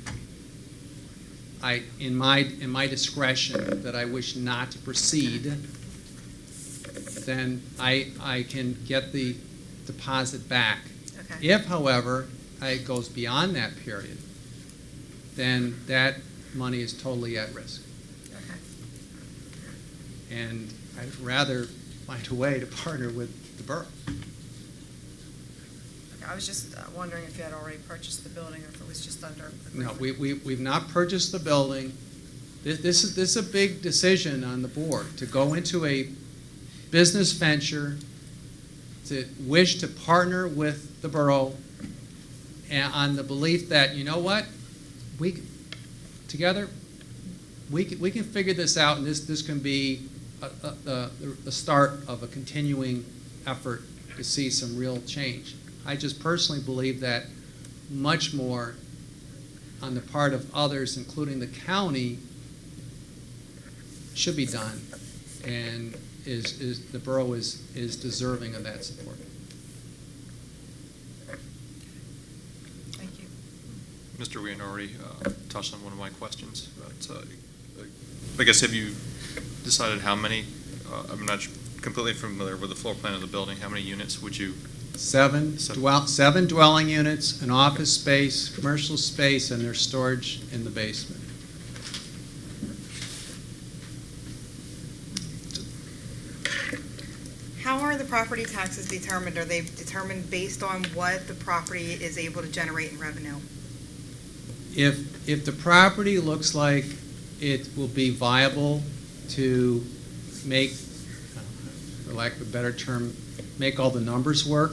in my discretion that I wish not to proceed, then I can get the deposit back. Okay. If, however, it goes beyond that period, then that money is totally at risk. Okay. And I'd rather find a way to partner with the borough. Okay, I was just wondering if you had already purchased the building or if it was just under No, agreement. we've not purchased the building. This is a big decision on the board, to go into a business venture, to wish to partner with the borough, and on the belief that, you know what, together, we can figure this out, and this can be the start of a continuing effort to see some real change. I just personally believe that much more on the part of others, including the county, should be done, and the borough is deserving of that support. Thank you. Mr. Wien already touched on one of my questions. But, I guess, have you decided how many? I'm not completely familiar with the floor plan of the building. How many units would you? Seven dwelling units, an office space, commercial space, and there's storage in the basement. How are the property taxes determined? Are they determined based on what the property is able to generate in revenue? If the property looks like it will be viable to make, for lack of a better term, make all the numbers work,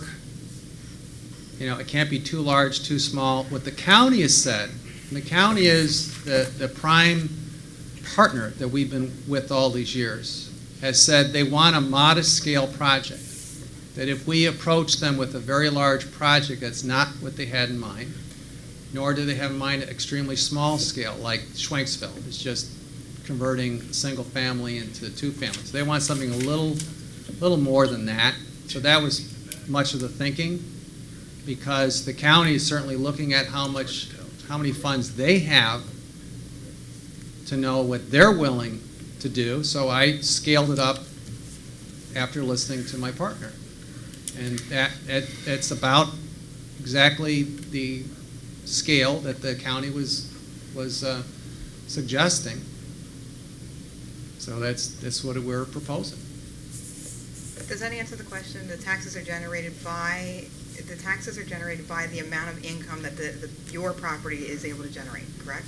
it can't be too large, too small. What the county has said, and the county is the prime partner that we've been with all these years, has said they want a modest scale project. That if we approach them with a very large project, that's not what they had in mind, nor do they have in mind an extremely small scale like Schwenksville. It's just converting single family into two families. They want something a little more than that. So that was much of the thinking, because the county is certainly looking at how many funds they have to know what they're willing to do. So I scaled it up after listening to my partner. And that's about exactly the scale that the county was suggesting. So that's what we're proposing. Does that answer the question? The taxes are generated by the amount of income that your property is able to generate, correct?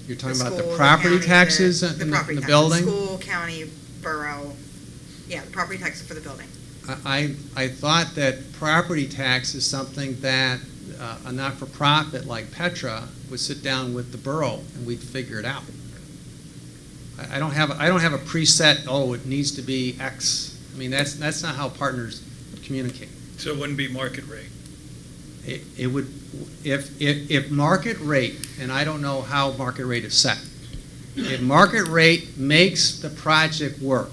You're talking The about the school, property county, taxes the in property the taxes, building? School, county, borough, yeah, the property taxes for the building. I thought that property tax is something that a not-for-profit like Petra would sit down with the borough and we'd figure it out. I don't have a preset, oh, it needs to be X. I mean, that's not how partners communicate. So it wouldn't be market rate? It would, if market rate, and I don't know how market rate is set, if market rate makes the project work,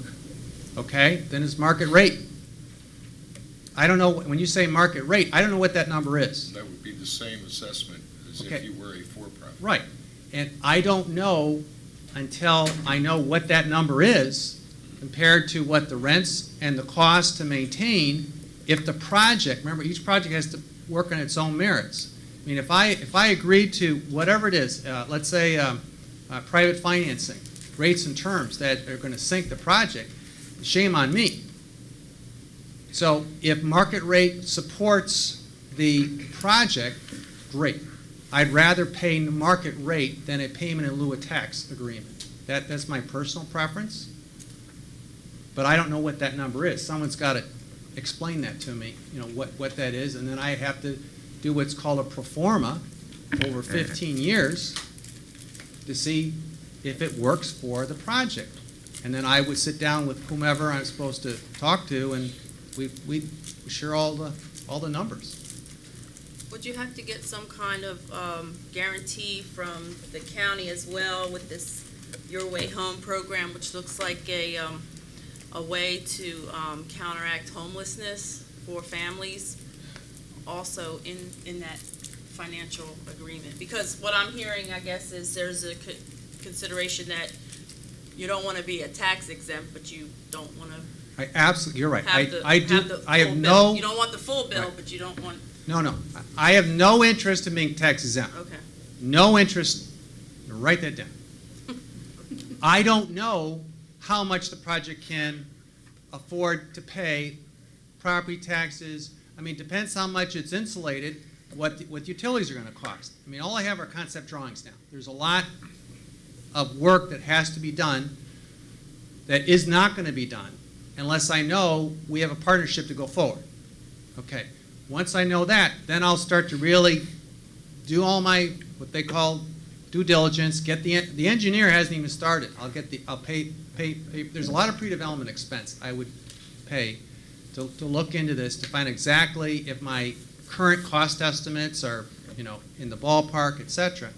okay, then it's market rate. I don't know, when you say market rate, I don't know what that number is. That would be the same assessment as Okay. if you were a for-profit. Right. And I don't know until I know what that number is compared to what the rents and the cost to maintain, if the project, remember, each project has to work on its own merits. I mean, if I agreed to whatever it is, let's say private financing, rates and terms that are going to sink the project, shame on me. So if market rate supports the project, great. I'd rather pay the market rate than a payment in lieu of tax agreement. That's my personal preference. But I don't know what that number is. Someone's got to explain that to me, you know, what that is, and then I have to do what's called a pro forma over 15 years to see if it works for the project. And then I would sit down with whomever I'm supposed to talk to, and we share all the numbers. Would you have to get some kind of guarantee from the county as well with this Your Way Home program, which looks like a way to counteract homelessness for families, also in that financial agreement? Because what I'm hearing, I guess, is there's a consideration that you don't want to be a tax exempt, but you don't want to I absolutely, you're right. have the I full bill. You don't want the full bill, Right. but you don't want. No. I have no interest in being tax exempt. Okay. No interest. Write that down. I don't know how much the project can afford to pay, property taxes. I mean, depends how much it's insulated, what utilities are going to cost. I mean, all I have are concept drawings now. There's a lot of work that has to be done that is not going to be done unless I know we have a partnership to go forward. Okay. Once I know that, then I'll start to really do all my, what they call due diligence, get the engineer hasn't even started. I'll pay, there's a lot of pre-development expense I would pay to look into this, to find exactly if my current cost estimates are, you know, in the ballpark, et cetera,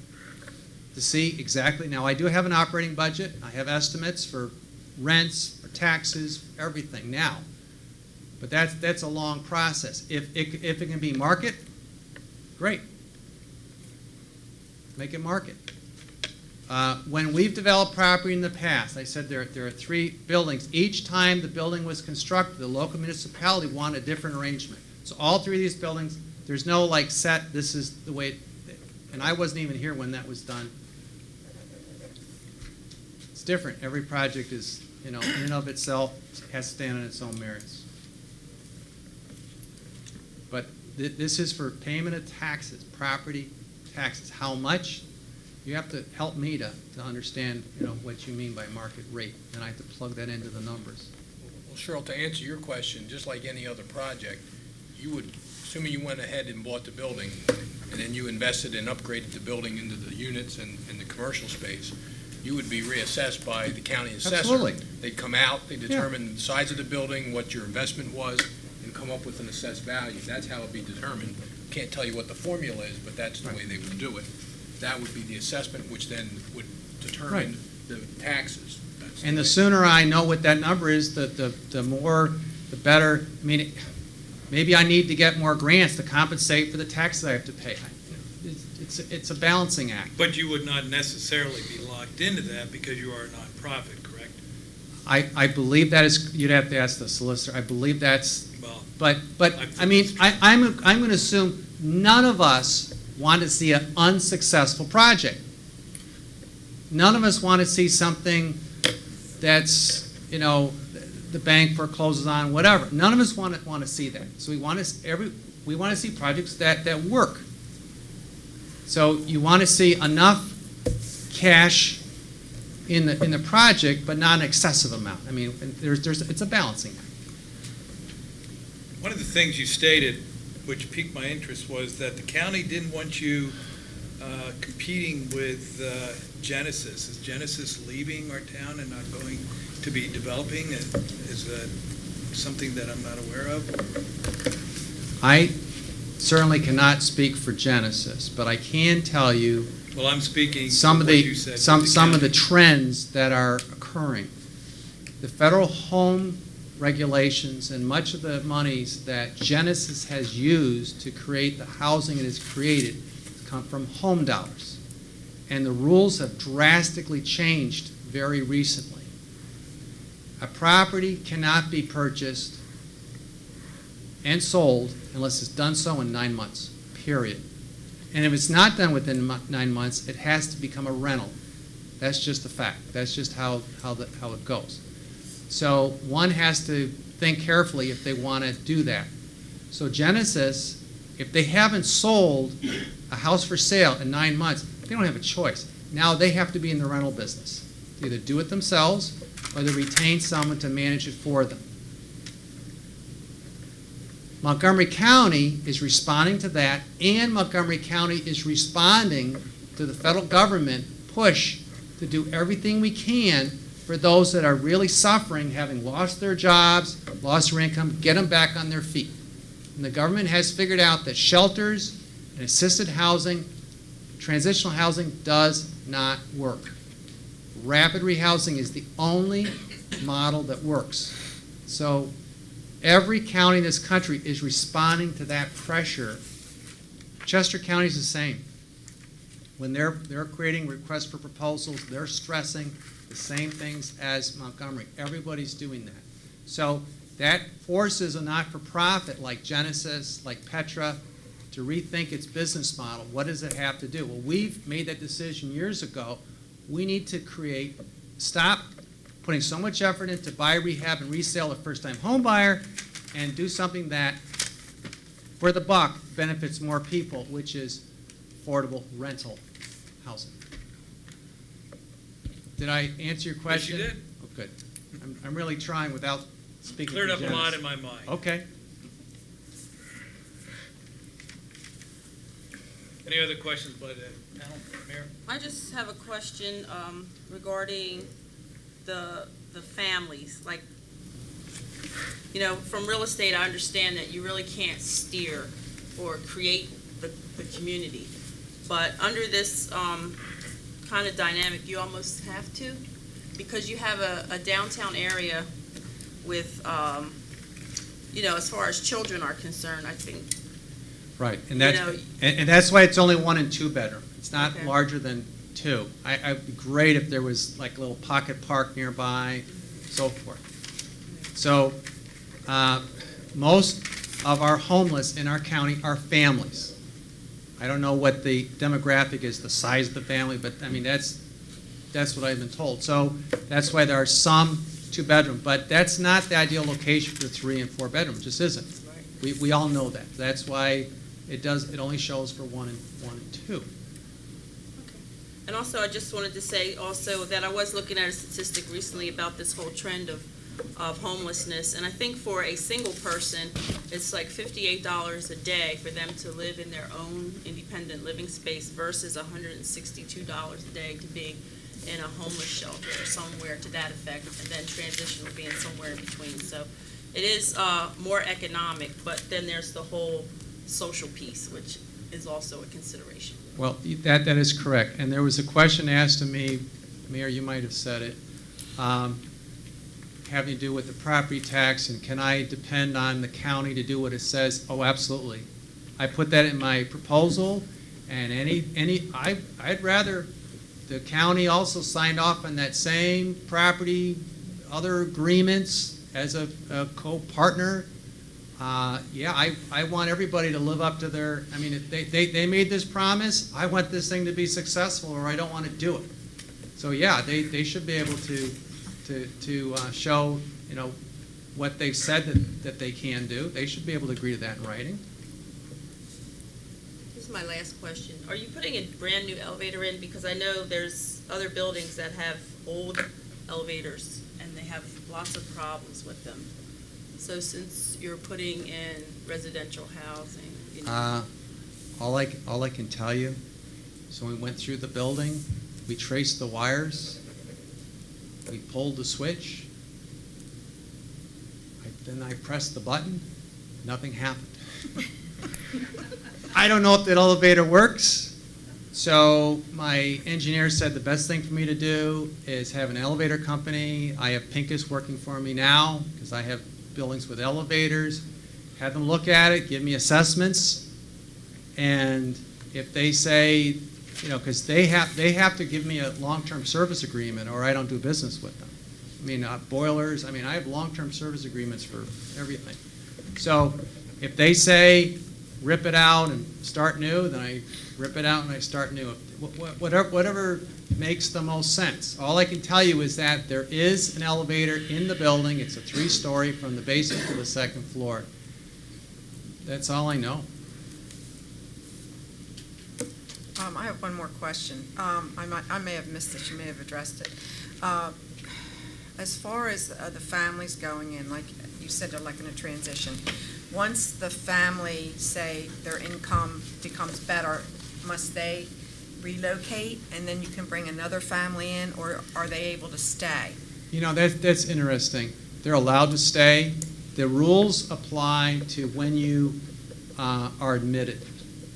to see exactly. Now, I do have an operating budget. I have estimates for rents, for taxes, everything now. But that's a long process. If it can be market, great. Make it market. When we've developed property in the past, I said there are 3 buildings. Each time the building was constructed, the local municipality wanted a different arrangement. So all 3 of these buildings, there's no like set, this is the way, and I wasn't even here when that was done. It's different. Every project is, you know, in and of itself has to stand on its own merits. But this is for payment of taxes, property taxes. How much? You have to help me to understand, you know, what you mean by market rate, and I have to plug that into the numbers. Well, Cheryl, to answer your question, just like any other project, you would, assuming you went ahead and bought the building, and then you invested and upgraded the building into the units and the commercial space, you would be reassessed by the county assessor. Absolutely. They'd come out, they determine the size of the building, what your investment was, and come up with an assessed value. That's how it'd be determined. Can't tell you what the formula is, but that's the way they would do it. That would be the assessment, which then would determine the taxes. And the sooner I know what that number is, the more, the better. I mean, maybe I need to get more grants to compensate for the taxes I have to pay. It's a balancing act. But you would not necessarily be locked into that because you are a nonprofit, correct? I believe that is, you'd have to ask the solicitor, I believe that's, Well, but, I I mean, I'm going to assume none of us want to see an unsuccessful project. None of us want to see something that's, you know, the bank forecloses on, whatever. None of us want to see that. So we want to see projects that work. So you want to see enough cash in the project, but not an excessive amount. I mean, it's a balancing act. one of the things you stated, which piqued my interest, was that the county didn't want you competing with Genesis. Is Genesis leaving our town and not going to be developing? Is that something that I'm not aware of? I certainly cannot speak for Genesis, but I can tell you Well, I'm speaking some of what the you said. some with of the county. trends that are occurring. The federal home regulations and much of the monies that Genesis has used to create the housing it has created come from home dollars. And the rules have drastically changed very recently. A property cannot be purchased and sold unless it's done so in 9 months, period. And if it's not done within 9 months, it has to become a rental. That's just a fact. That's just how it goes. So one has to think carefully if they want to do that. So Genesis, if they haven't sold a house for sale in 9 months, they don't have a choice. Now they have to be in the rental business. Either do it themselves or they retain someone to manage it for them. Montgomery County is responding to that, and Montgomery County is responding to the federal government push to do everything we can for those that are really suffering, having lost their jobs, lost their income, get them back on their feet. And the government has figured out that shelters and assisted housing, transitional housing does not work. Rapid rehousing is the only model that works. So every county in this country is responding to that pressure. Chester County is the same. When they're creating requests for proposals, they're stressing the same things as Montgomery. Everybody's doing that. So that forces a not-for-profit like Genesis, like Petra, to rethink its business model. What does it have to do? Well, we've made that decision years ago. We need to stop putting so much effort into buy, rehab, and resale a first-time home buyer, and do something that, for the buck, benefits more people, which is affordable rental housing. Did I answer your question? Yes, you did. Oh, good. I'm really trying without speaking. Cleared for up a Janice. lot in my mind. Okay. Any other questions by the panel? Mayor? I just have a question regarding the families. Like, you know, from real estate, I understand that you really can't steer or create the community. But under this kind of dynamic, you almost have to, because you have a downtown area with, you know, as far as children are concerned, I think. Right, and You that's, know, and that's why it's only 1 and 2 bedroom. It's not Okay. larger than 2. I'd be great if there was like a little pocket park nearby, so forth. So, most of our homeless in our county are families. I don't know what the demographic is, the size of the family, but I mean, that's what I've been told. So that's why there are some 2-bedroom, but that's not the ideal location for 3 and 4 bedroom. It just isn't. We all know that. That's why it only shows for 1 and 2. And also, I just wanted to say also that I was looking at a statistic recently about this whole trend of homelessness, and I think for a single person, it's like $58 a day for them to live in their own independent living space versus $162 a day to be in a homeless shelter or somewhere to that effect, and then transitional being somewhere in between. So it is more economic, but then there's the whole social piece, which is also a consideration. Well, that is correct. And there was a question asked of me, Mayor, you might have said it, having to do with the property tax, and can I depend on the county to do what it says? Oh, absolutely. I put that in my proposal, and I'd rather the county also signed off on that same property other agreements as a co-partner, yeah, I want everybody to live up to their, I mean, if they made this promise, I want this thing to be successful, or I don't want to do it. So, yeah, they should be able to show, you know, what they've said that they can do. They should be able to agree to that in writing. This is my last question. Are you putting a brand-new elevator in? Because I know there's other buildings that have old elevators, and they have lots of problems with them. So since you're putting in residential housing, you know. All I can tell you, so we went through the building, we traced the wires, we pulled the switch, then I pressed the button, nothing happened. I don't know if that elevator works, so my engineer said the best thing for me to do is have an elevator company. I have Pincus working for me now, because I have buildings with elevators, have them look at it, give me assessments, and if they say, you know, because they have to give me a long-term service agreement or I don't do business with them. I mean, boilers, I mean, I have long-term service agreements for everything. So if they say rip it out and start new, then I rip it out and I start new. Whatever makes the most sense. All I can tell you is that there is an elevator in the building. It's a 3-story from the basement to the 2nd floor. That's all I know. I have one more question. I may have missed it. You may have addressed it. As far as the families going in, like you said, they're like in a transition. Once the family, say, their income becomes better, must they relocate and then you can bring another family in, or are they able to stay? You know, that's interesting. They're allowed to stay. The rules apply to when you are admitted.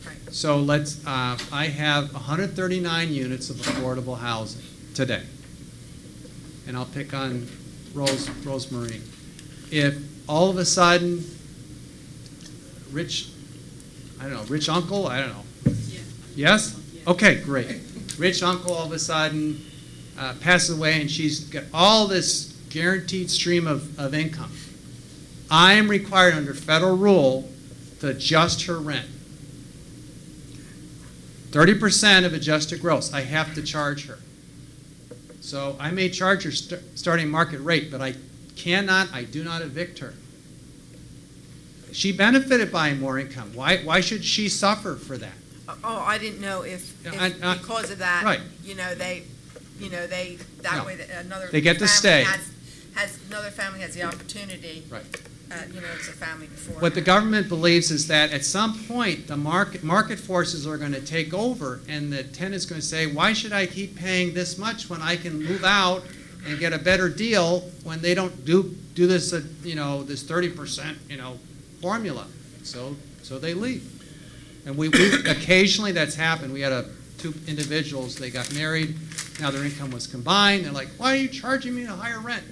Right. So I have 139 units of affordable housing today. And I'll pick on Rosemary. If all of a sudden, rich uncle, I don't know. Yeah. Yes? Yeah. Okay, great. Rich uncle all of a sudden passes away and she's got all this guaranteed stream of income. I am required under federal rule to adjust her rent. 30% of adjusted gross, I have to charge her. So I may charge her starting market rate, but I do not evict her. She benefited by more income. Why should she suffer for that? Oh, I didn't know if because of that, right. That way another they get to family stay. Another family has the opportunity. Right. It's a family before. What the government believes is that at some point the market forces are going to take over, and the tenant's going to say, "Why should I keep paying this much when I can move out and get a better deal when they don't do this this 30% formula?" So they leave. And we occasionally that's happened. We had 2 individuals. They got married. Now their income was combined. They're like, "Why are you charging me a higher rent?"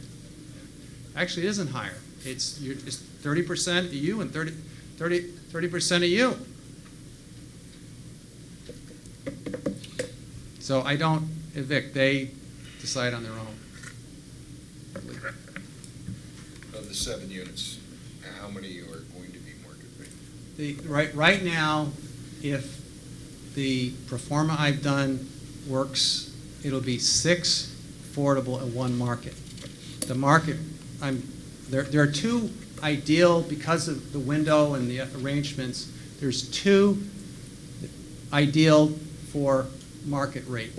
Actually, it isn't higher. It's 30% of you and 30% of you. So I don't evict. They decide on their own. Of the 7 units, how many are going to be market rate? Right now, if the pro forma I've done works, it'll be 6 affordable and 1 market. The market, there are 2 ideal, because of the window and the arrangements, there's 2 ideal for market rate,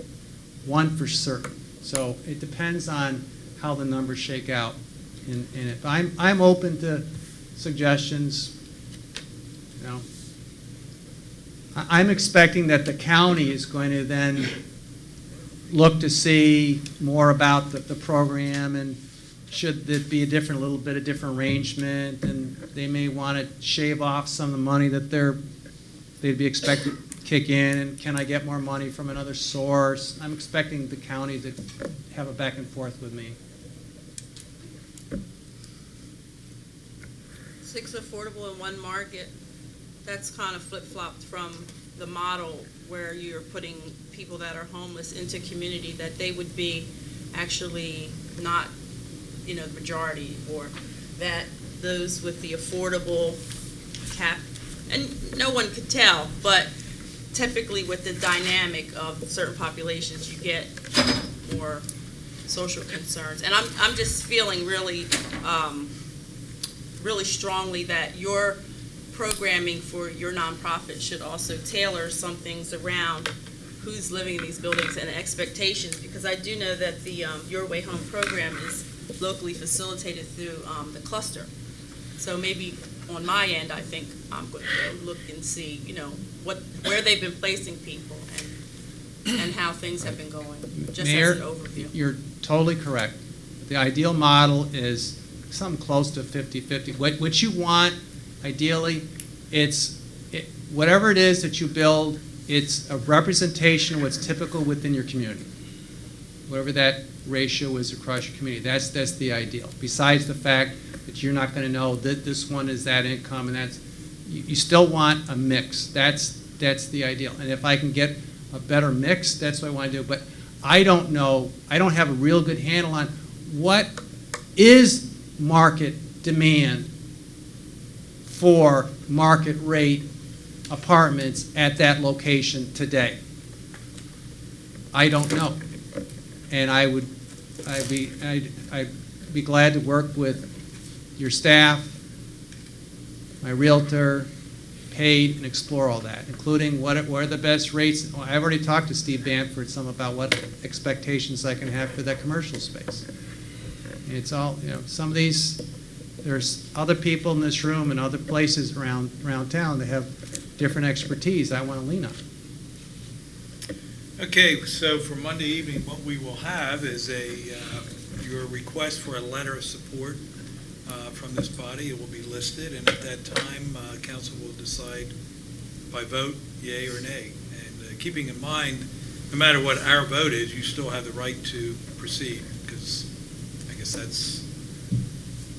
1 for certain. So it depends on how the numbers shake out. And if I'm open to suggestions. I'm expecting that the county is going to then look to see more about the program, and should it be a little bit of different arrangement, and they may want to shave off some of the money that they'd be expected to kick in, and can I get more money from another source? I'm expecting the county to have a back and forth with me. 6 affordable and 1 market. That's kind of flip-flopped from the model where you're putting people that are homeless into community, that they would be actually not the majority, or that those with the affordable cap, and no one could tell, but typically with the dynamic of certain populations, you get more social concerns. And I'm just feeling really, really strongly that your programming for your nonprofit should also tailor some things around who's living in these buildings and expectations, because I do know that the Your Way Home program is locally facilitated through the cluster. So maybe on my end, I think I'm going to go look and see, where they've been placing people and how things have been going, just Mayor, as an overview. You're totally correct. The ideal model is something close to 50-50. What you want, ideally, whatever it is that you build, it's a representation of what's typical within your community. Whatever that ratio is across your community, that's the ideal. Besides the fact that you're not going to know that this one is that income, and you still want a mix. That's the ideal. And if I can get a better mix, that's what I want to do. But I don't know. I don't have a real good handle on what is market demand for market rate apartments at that location today. I don't know. And I'd be glad to work with your staff, my realtor, paid, and explore all that, including what are the best rates. Well, I've already talked to Steve Bamford some about what expectations I can have for that commercial space. And it's all, some of these, there's other people in this room and other places around town that have different expertise I want to lean on. Okay, so for Monday evening, what we will have is your request for a letter of support from this body. It will be listed, and at that time, council will decide by vote, yea or nay. And keeping in mind, no matter what our vote is, you still have the right to proceed, because I guess that's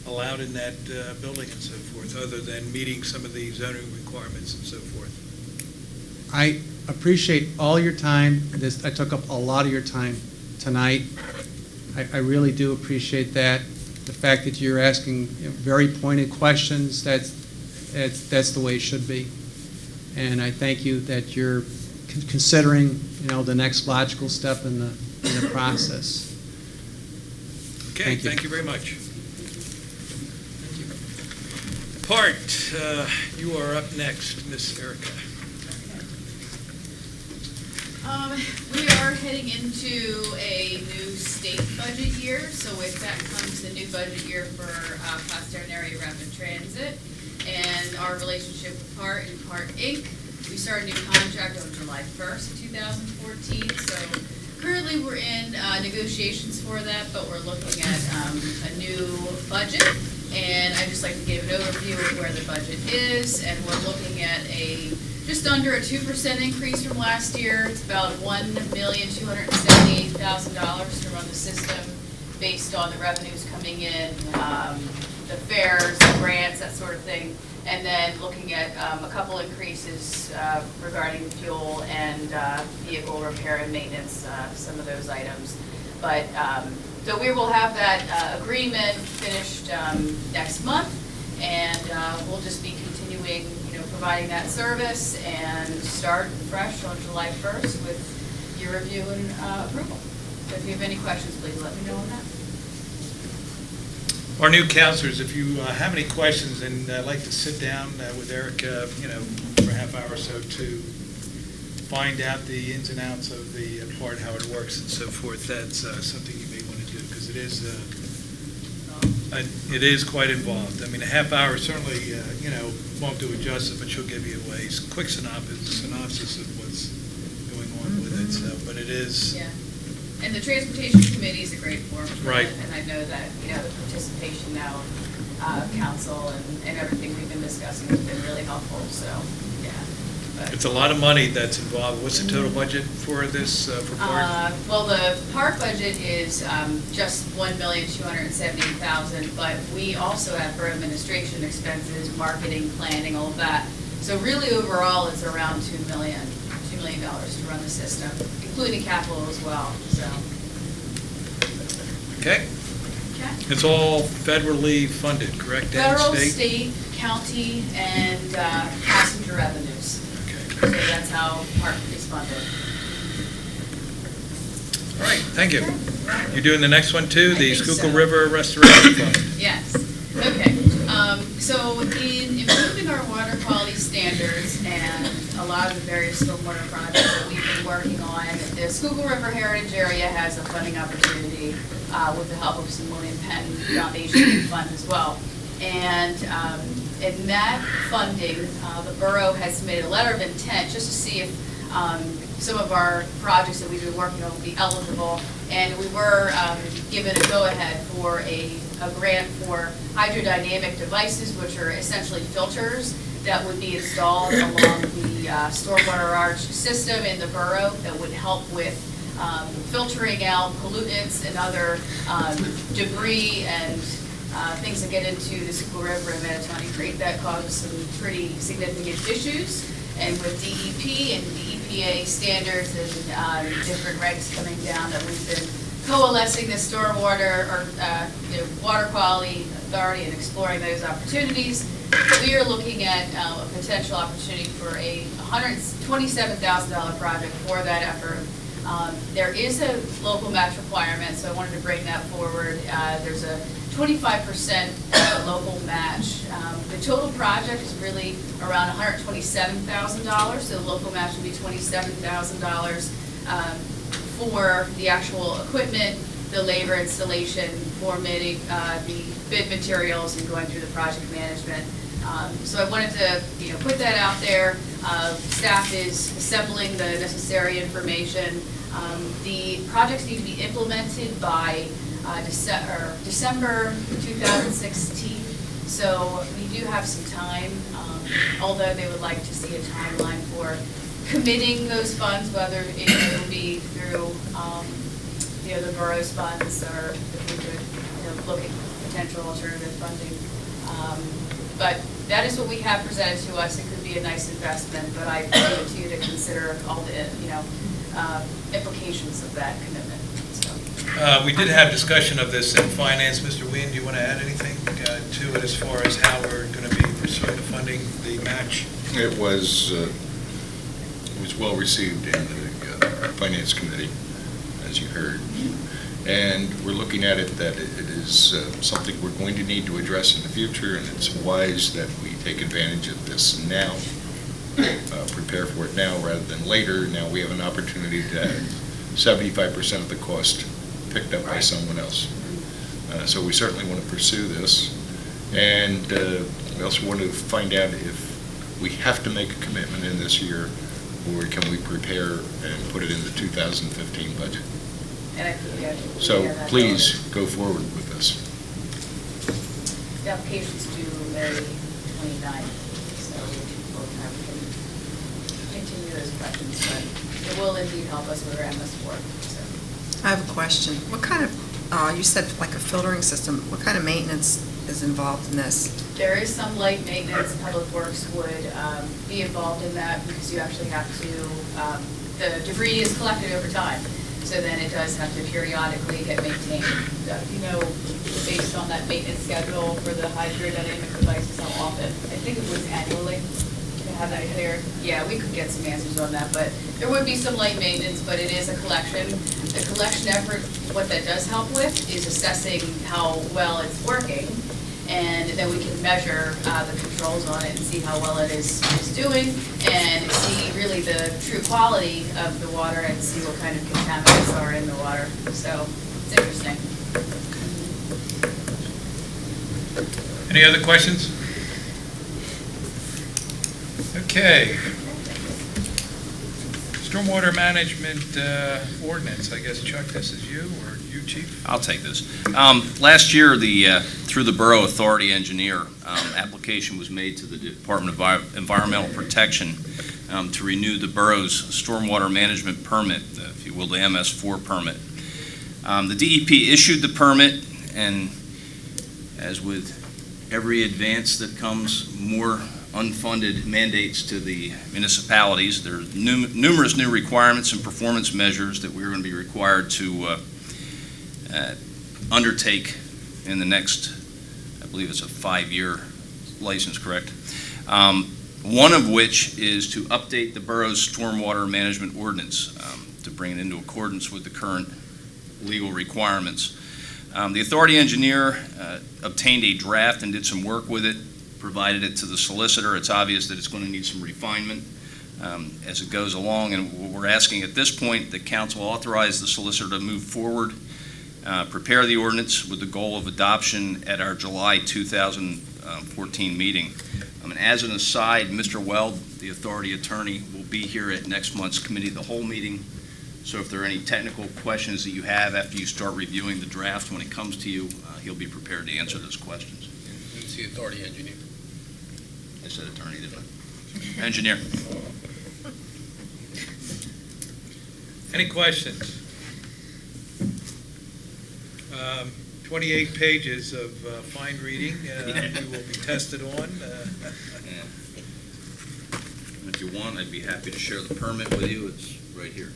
allowed in that building and so forth, other than meeting some of the zoning requirements and so forth. I appreciate all your time. I took up a lot of your time tonight. I really do appreciate that. The fact that you're asking very pointed questions, that's the way it should be. And I thank you that you're considering, the next logical step in the process. Okay, thank you very much. You are up next, Miss Erica. We are heading into a new state budget year, so with that comes the new budget year for Pottstown Area Rapid Transit and our relationship with PART and PART Inc. We started a new contract on July 1st, 2014, so currently we're in negotiations for that, but we're looking at a new budget, and I'd just like to give an overview of where the budget is, and we're looking at just under a 2% increase from last year. It's about $1,278,000 to run the system based on the revenues coming in, the fares, the grants, that sort of thing. And then looking at a couple increases regarding fuel and vehicle repair and maintenance, some of those items. But so we will have that agreement finished next month, and we'll just be continuing providing that service and start fresh on July 1st with your review and approval. So if you have any questions, please let me know on that. Our new counselors, if you have any questions and like to sit down with Erica, for a half hour or so to find out the ins and outs of the part, how it works and so forth, that's something you may want to do, because it is quite involved. I mean, a half hour certainly, won't do it justice, but she'll give you a quick synopsis of what's going on with it. So, but it is. Yeah. And the Transportation Committee is a great forum for right. it, and I know that the participation now of council and everything we've been discussing has been really helpful. So, yeah. But it's a lot of money that's involved. What's the total budget for this for PART? Well, the PART budget is just $1,278,000, but we also have for administration expenses, marketing, planning, all of that. So really, overall, it's around $2 million to run the system, including capital as well. So. Okay. Okay. It's all federally funded, correct? And Federal, state? state, county, and passenger revenues. So that's how part is funded. All right, thank you. You're doing the next one too, I the think Schuylkill so. River Restoration Fund. Yes, okay. So in improving our water quality standards and a lot of the various stormwater projects that we've been working on, the Schuylkill River Heritage Area has a funding opportunity with the help of some William Penn Foundation Fund as well. And in that funding, the borough has submitted a letter of intent just to see if some of our projects that we've been working on will be eligible. And we were given a go-ahead for a grant for hydrodynamic devices, which are essentially filters that would be installed along the stormwater arch system in the borough that would help with filtering out pollutants and other debris and things that get into the Schuylkill River and Manatawny Creek that cause some pretty significant issues. And with DEP and the EPA standards and different regs coming down, that we've been coalescing the stormwater or water quality authority and exploring those opportunities. We are looking at a potential opportunity for a $127,000 project for that effort. There is a local match requirement, so I wanted to bring that forward. There's a 25% local match. The total project is really around $127,000, so the local match would be $27,000 for the actual equipment, the labor installation, formatting the bid materials, and going through the project management. So I wanted to put that out there. Staff is assembling the necessary information. The projects need to be implemented by December 2016. So we do have some time, although they would like to see a timeline for committing those funds, whether it will be through the borough's funds, or if we could look at potential alternative funding. But that is what we have presented to us. It could be a nice investment, but I leave it to you to consider all the implications of that commitment. So. We did have discussion of this in finance. Mr. Wien, do you want to add anything to it as far as how we're going to be pursuing the funding, the match? It was well received in the Finance Committee, as you heard. And we're looking at it that it is something we're going to need to address in the future, and it's wise that we take advantage of this now, prepare for it now rather than later. Now we have an opportunity to have 75% of the cost picked up by someone else. So we certainly want to pursue this. And we also want to find out if we have to make a commitment in this year, or can we prepare and put it in the 2015 budget. So please go forward with this. The application's due May 29th, so we'll continue those questions, but it will indeed help us with our MS4. So. I have a question. What kind of, you said like a filtering system, what kind of maintenance is involved in this? There is some light maintenance. Public Works would be involved in that, because you actually have to, the debris is collected over time. So then it does have to periodically get maintained. Based on that maintenance schedule for the hydrodynamic devices, how often? I think it was annually. To have that clear. Yeah, we could get some answers on that, but there would be some light maintenance, but it is a collection. The collection effort, what that does help with is assessing how well it's working, and then we can measure the controls on it and see how well it is doing, and see really the true quality of the water and see what kind of contaminants are in the water. So it's interesting. Any other questions? Okay. Stormwater management ordinance. I guess, Chuck, this is you, or you, Chief? I'll take this. Last year, through the Borough Authority Engineer, application was made to the Department of Environmental Protection to renew the borough's stormwater management permit, if you will, the MS4 permit. The DEP issued the permit, and as with every advance that comes, more unfunded mandates to the municipalities. There are numerous new requirements and performance measures that we're going to be required to undertake in the next, I believe it's a 5-year license, correct? One of which is to update the borough's stormwater management ordinance to bring it into accordance with the current legal requirements. The authority engineer obtained a draft and did some work with it, provided it to the solicitor. It's obvious that it's going to need some refinement as it goes along, and we're asking at this point that council authorize the solicitor to move forward, prepare the ordinance with the goal of adoption at our July 2014 meeting. And as an aside, Mr. Weld, the authority attorney, will be here at next month's committee of the whole meeting. So if there are any technical questions that you have after you start reviewing the draft, when it comes to you, he'll be prepared to answer those questions. It's the authority engineer. I said attorney, didn't I? Engineer. Any questions? 28 pages of fine reading you will be tested on. If you want, I'd be happy to share the permit with you. It's right here.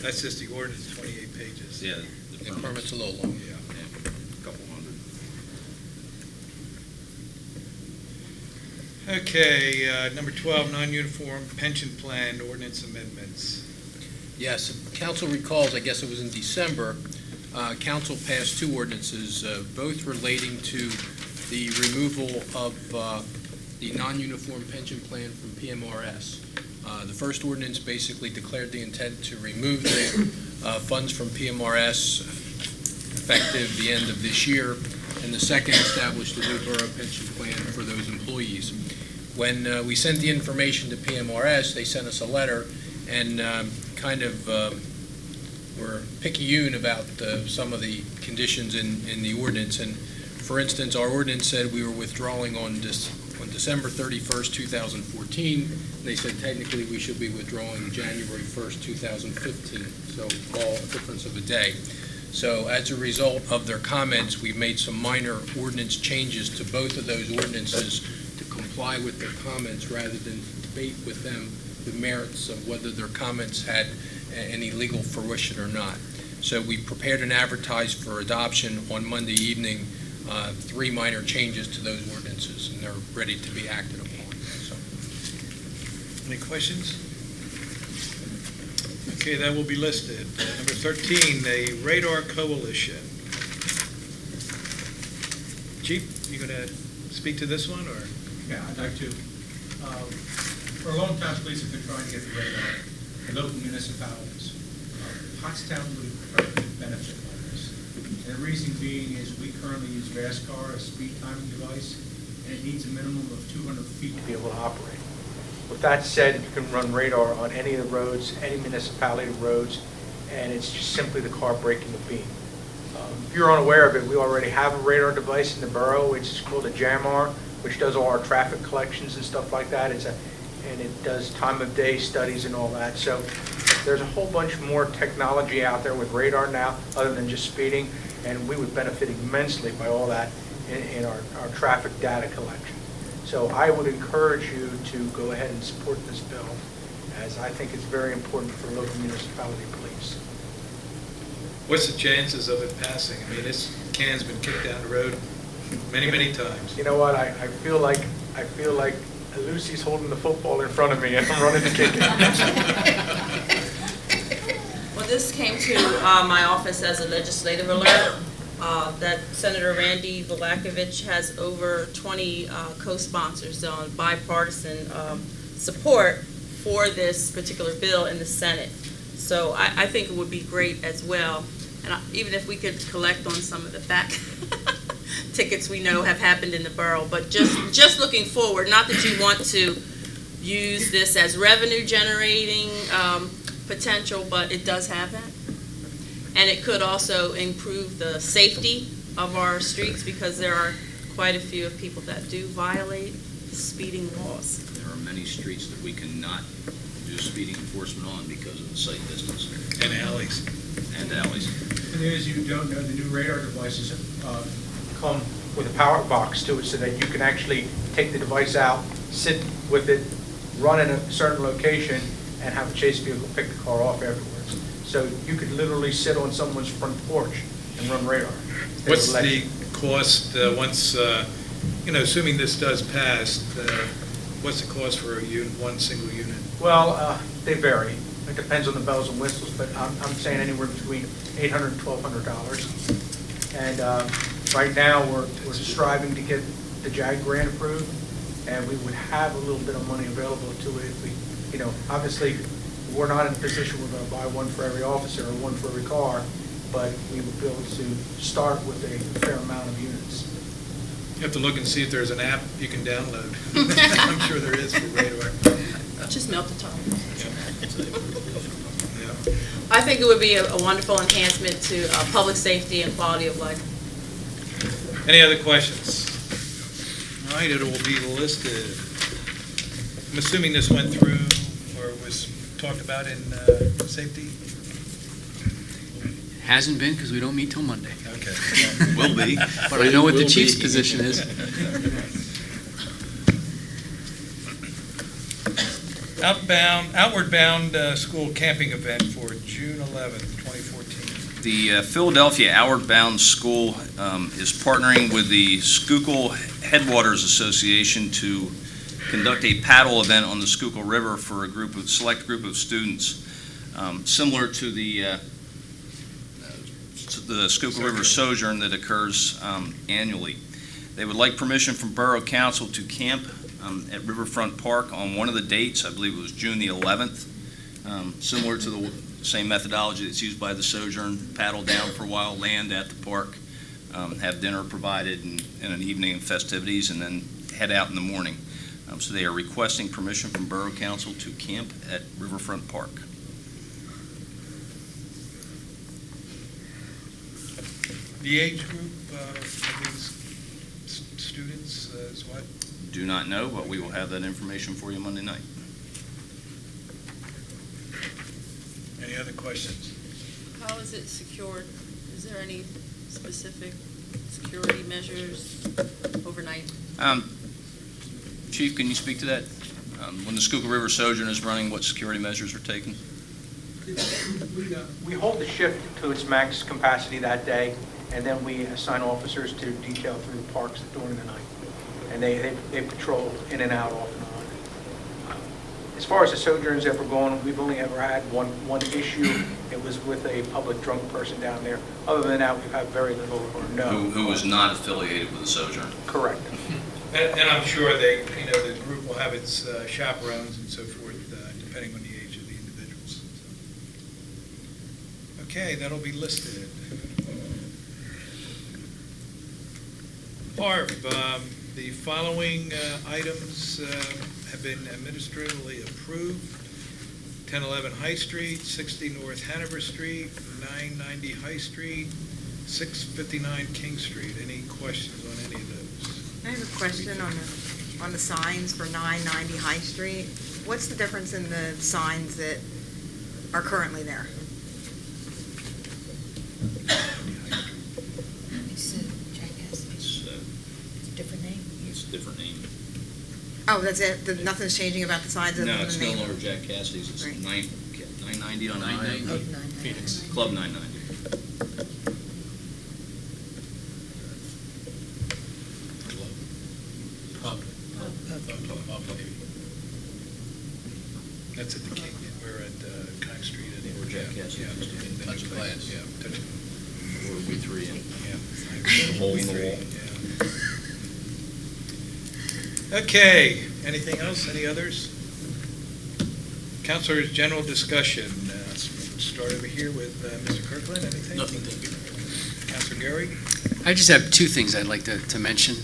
That's just the ordinance, 28 pages. Yeah. The permit's a little long. Yeah, a couple hundred. Okay, number 12, non-uniform pension plan ordinance amendments. Yes, if council recalls, I guess it was in December, council passed 2 ordinances, both relating to the removal of the non-uniform pension plan from PMRS. The first ordinance basically declared the intent to remove the funds from PMRS effective the end of this year, and the second established a new borough pension plan for those employees. When we sent the information to PMRS, they sent us a letter and kind of were picayune about some of the conditions in the ordinance. And for instance, our ordinance said we were withdrawing on December 31st, 2014. They said technically we should be withdrawing January 1st, 2015, so all a difference of a day. So as a result of their comments, we've made some minor ordinance changes to both of those ordinances to comply with their comments rather than debate with them the merits of whether their comments had any legal fruition or not. So we prepared and advertised for adoption on Monday evening 3 minor changes to those ordinances, and they're ready to be acted upon. So. Any questions? Okay, that will be listed. Number 13, the Radar Coalition. Chief, you going to speak to this one, or? Yeah, I'd like to. For a long time, police have been trying to get the radar in local municipalities. Pottstown would perfectly benefit from this. And the reason being is we currently use VASCAR, a speed timing device, and it needs a minimum of 200 feet to be able to operate. With that said, you can run radar on any of the roads, any municipality roads, and it's just simply the car breaking the beam. If you're unaware of it, we already have a radar device in the borough, which is called a JAMR, which does all our traffic collections and stuff like that. And it does time of day studies and all that. So there's a whole bunch more technology out there with radar now, other than just speeding, and we would benefit immensely by all that in our traffic data collection. So I would encourage you to go ahead and support this bill, as I think it's very important for local municipality police. What's the chances of it passing? I mean, this can's been kicked down the road many times. You know what? I feel like Lucy's holding the football in front of me, and I'm running to kick it. Well, this came to my office as a legislative alert that Senator Randy Vlakovich has over 20 co-sponsors on bipartisan support for this particular bill in the Senate. So I think it would be great as well. And even if we could collect on some of the back tickets we know have happened in the borough, but just looking forward, not that you want to use this as revenue generating potential, but it does have that. And it could also improve the safety of our streets, because there are quite a few of people that do violate the speeding laws. There are many streets that we cannot do speeding enforcement on because of the sight distance. And alleys. And alleys. And as you don't know, the new radar devices come with a power box to it, so that you can actually take the device out, sit with it, run in a certain location, and have a chase vehicle pick the car off afterwards. So you could literally sit on someone's front porch and run radar. They What's would let the cost, once, assuming this does pass, what's the cost for one single unit? Well, they vary. It depends on the bells and whistles, but I'm saying anywhere between $800 and $1,200. And right now, we're striving to get the JAG grant approved, and we would have a little bit of money available to it if we, obviously, we're not in a position we're going to buy one for every officer or one for every car, but we would be able to start with a fair amount of units. You have to look and see if there's an app you can download. I'm sure there is for radar. Just melt the top. Yeah. I think it would be a wonderful enhancement to public safety and quality of life. Any other questions? All right, it will be listed. I'm assuming this went through or was talked about in safety? Hasn't been, because we don't meet till Monday. Okay. Will be. But I know what the chief's position is. Outward bound school camping event for June 11th, 2014. The Philadelphia Outward Bound School is partnering with the Schuylkill Headwaters Association to conduct a paddle event on the Schuylkill River for a select group of students, similar to the Schuylkill River Sojourn that occurs annually. They would like permission from Borough Council to camp at Riverfront Park on one of the dates. I believe it was June the 11th, similar to the same methodology that's used by the Sojourn. Paddle down for a while, land at the park, have dinner provided and an evening of festivities, and then head out in the morning. So they are requesting permission from Borough Council to camp at Riverfront Park. The age group of these students is what? Do not know, but we will have that information for you Monday night. Any other questions? How is it secured? Is there any specific security measures overnight? Chief, can you speak to that? When the Schuylkill River Sojourn is running, what security measures are taken? We hold the shift to its max capacity that day, and then we assign officers to detail through the parks during the night. And they patrol in and out off and on. As far as the sojourns ever gone, we've only ever had one issue. It was with a public drunk person down there. Other than that, we've had very little or no. Who was not affiliated with the Sojourn? Correct. And I'm sure the group will have its chaperones and so forth, depending on the age of the individuals. Okay, that'll be listed. Barb, the following items have been administratively approved. 1011 High Street, 60 North Hanover Street, 990 High Street, 659 King Street. Any questions on any of those? I have a question on the signs for 990 High Street. What's the difference in the signs that are currently there? It's a different name. It's a different name. Oh, that's it? Nothing's changing about the signs? No, other than it's the no name? longer Jack Cassidy's. It's Right. 990 on 990. Phoenix. Club 990. That's at the King, we're at King Street. Or Jack Cassidy. Yeah. Touch of glass. Yeah, touch of Or we3 in. Yeah. Hole in the wall. Yeah. Okay, anything else, any others? Councilors, general discussion. Start over here with Mr. Kirkland, anything? Nothing, thank you. Councilor Gary? I just have two things I'd like to mention.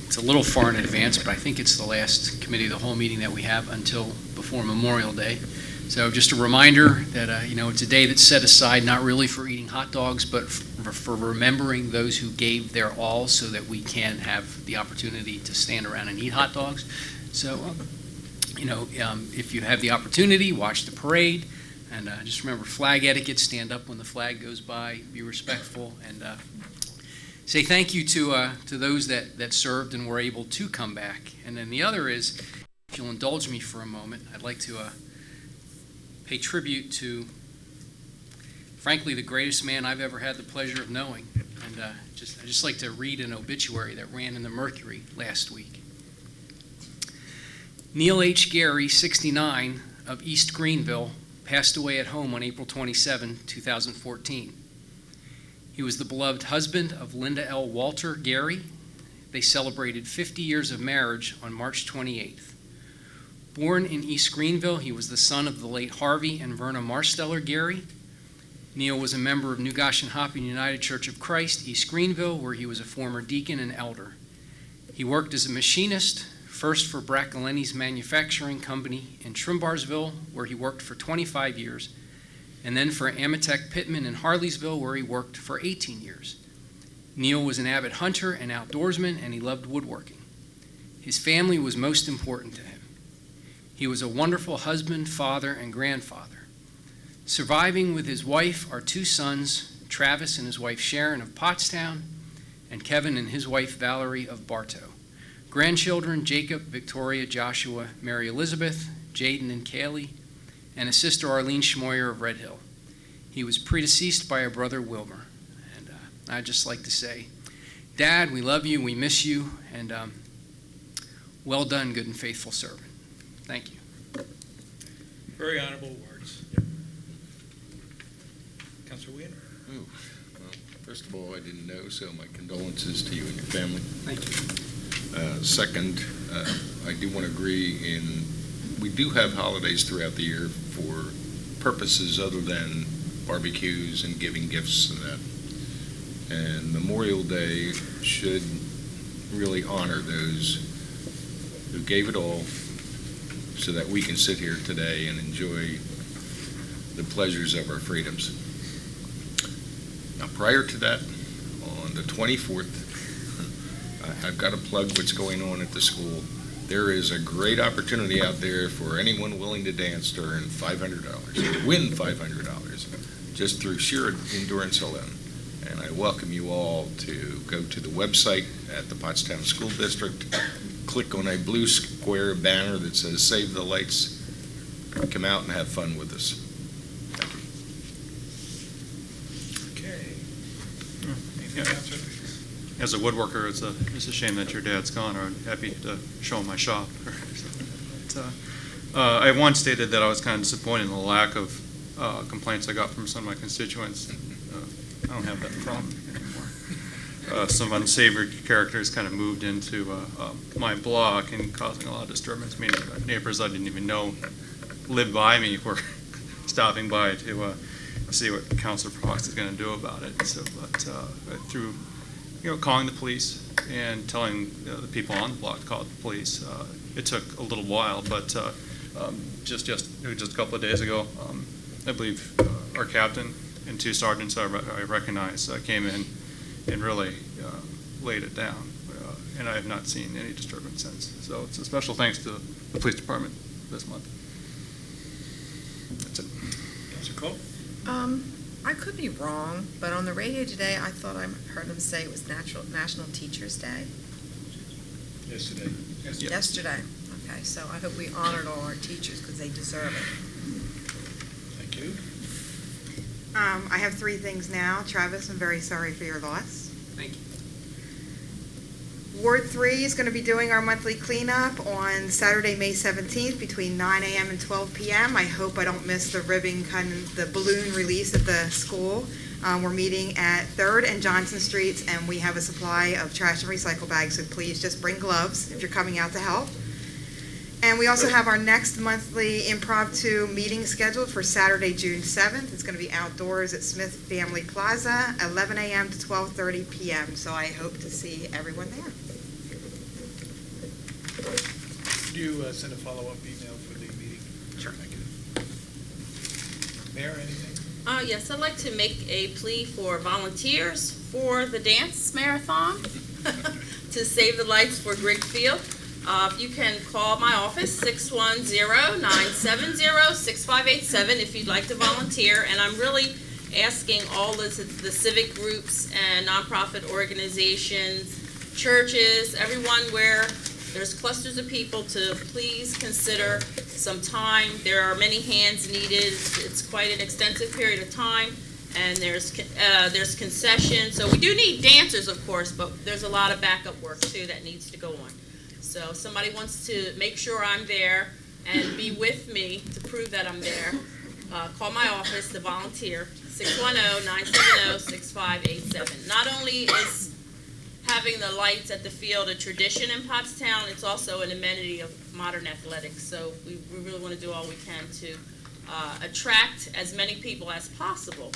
It's a little far in advance, but I think it's the last committee of the whole meeting that we have until before Memorial Day. So just a reminder that, it's a day that's set aside not really for eating hot dogs, but for remembering those who gave their all so that we can have the opportunity to stand around and eat hot dogs. So, if you have the opportunity, watch the parade. And just remember, flag etiquette, stand up when the flag goes by, be respectful, and say thank you to those that served and were able to come back. And then the other is, if you'll indulge me for a moment, I'd like to pay tribute to frankly, the greatest man I've ever had the pleasure of knowing. And I just like to read an obituary that ran in the Mercury last week. Neil H. Gary, 69, of East Greenville, passed away at home on April 27, 2014. He was the beloved husband of Linda L. Walter Gary. They celebrated 50 years of marriage on March 28th. Born in East Greenville, he was the son of the late Harvey and Verna Marsteller Gary. Neil was a member of New Goshen Hopkins United Church of Christ, East Greenville, where he was a former deacon and elder. He worked as a machinist, first for Braccolini's Manufacturing Company in Trimbarsville, where he worked for 25 years, and then for Ametek Pittman in Harleysville, where he worked for 18 years. Neil was an avid hunter and outdoorsman, and he loved woodworking. His family was most important to him. He was a wonderful husband, father, and grandfather. Surviving with his wife are two sons, Travis and his wife Sharon of Pottstown, and Kevin and his wife Valerie of Bartow. Grandchildren, Jacob, Victoria, Joshua, Mary Elizabeth, Jaden and Kaylee, and a sister, Arlene Schmoyer of Red Hill. He was predeceased by a brother, Wilmer. And I'd just like to say, Dad, we love you, we miss you, and well done, good and faithful servant. Thank you. Very honorable words. Councilor Wiener. Well, first of all, I didn't know, so my condolences to you and your family. Thank you. Second, I do want to agree we do have holidays throughout the year for purposes other than barbecues and giving gifts and that. And Memorial Day should really honor those who gave it all so that we can sit here today and enjoy the pleasures of our freedoms. Now, prior to that, on the 24th, I've got to plug what's going on at the school. There is a great opportunity out there for anyone willing to dance to earn $500, win $500, just through sheer endurance alone. And I welcome you all to go to the website at the Pottstown School District, click on a blue square banner that says Save the Lights, come out and have fun with us. Thank you. Okay. Anything else? As a woodworker, it's a shame that your dad's gone. I'm happy to show him my shop. But, I once stated that I was kind of disappointed in the lack of complaints I got from some of my constituents. I don't have that problem anymore. Some unsavory characters kind of moved into my block and causing a lot of disturbance. Meaning neighbors I didn't even know lived by me were stopping by to see what Councilor Fox is going to do about it. So, but through calling the police and telling the people on the block to call the police. It took a little while, but just a couple of days ago, I believe our captain and two sergeants I recognize came in and really laid it down, and I have not seen any disturbance since. So it's a special thanks to the police department this month. That's it. Councilor Cole? I could be wrong, but on the radio today, I thought I heard them say it was National Teachers Day. Yesterday. Yesterday. Okay, so I hope we honored all our teachers because they deserve it. Thank you. I have three things now. Travis, I'm very sorry for your loss. Thank you. Ward 3 is going to be doing our monthly cleanup on Saturday, May 17th between 9 a.m. and 12 p.m. I hope I don't miss the the balloon release at the school. We're meeting at 3rd and Johnson Streets, and we have a supply of trash and recycle bags, so please just bring gloves if you're coming out to help. And we also have our next monthly impromptu meeting scheduled for Saturday, June 7th. It's going to be outdoors at Smith Family Plaza, 11 a.m. to 12:30 p.m. So I hope to see everyone there. Could you send a follow-up email for the meeting? Sure. Thank you. Mayor, anything? Yes, I'd like to make a plea for volunteers for the dance marathon to save the lights for Grigg Field. You can call my office, 610-970-6587, if you'd like to volunteer. And I'm really asking all the civic groups and nonprofit organizations, churches, everyone where there's clusters of people to please consider some time. There are many hands needed. It's quite an extensive period of time. and there's concessions. So we do need dancers, of course, but there's a lot of backup work too that needs to go on. So if somebody wants to make sure I'm there and be with me to prove that I'm there, call my office to volunteer, 610-970-6587. Not only is having the lights at the field a tradition in Pottstown, it's also an amenity of modern athletics. So we really want to do all we can to attract as many people as possible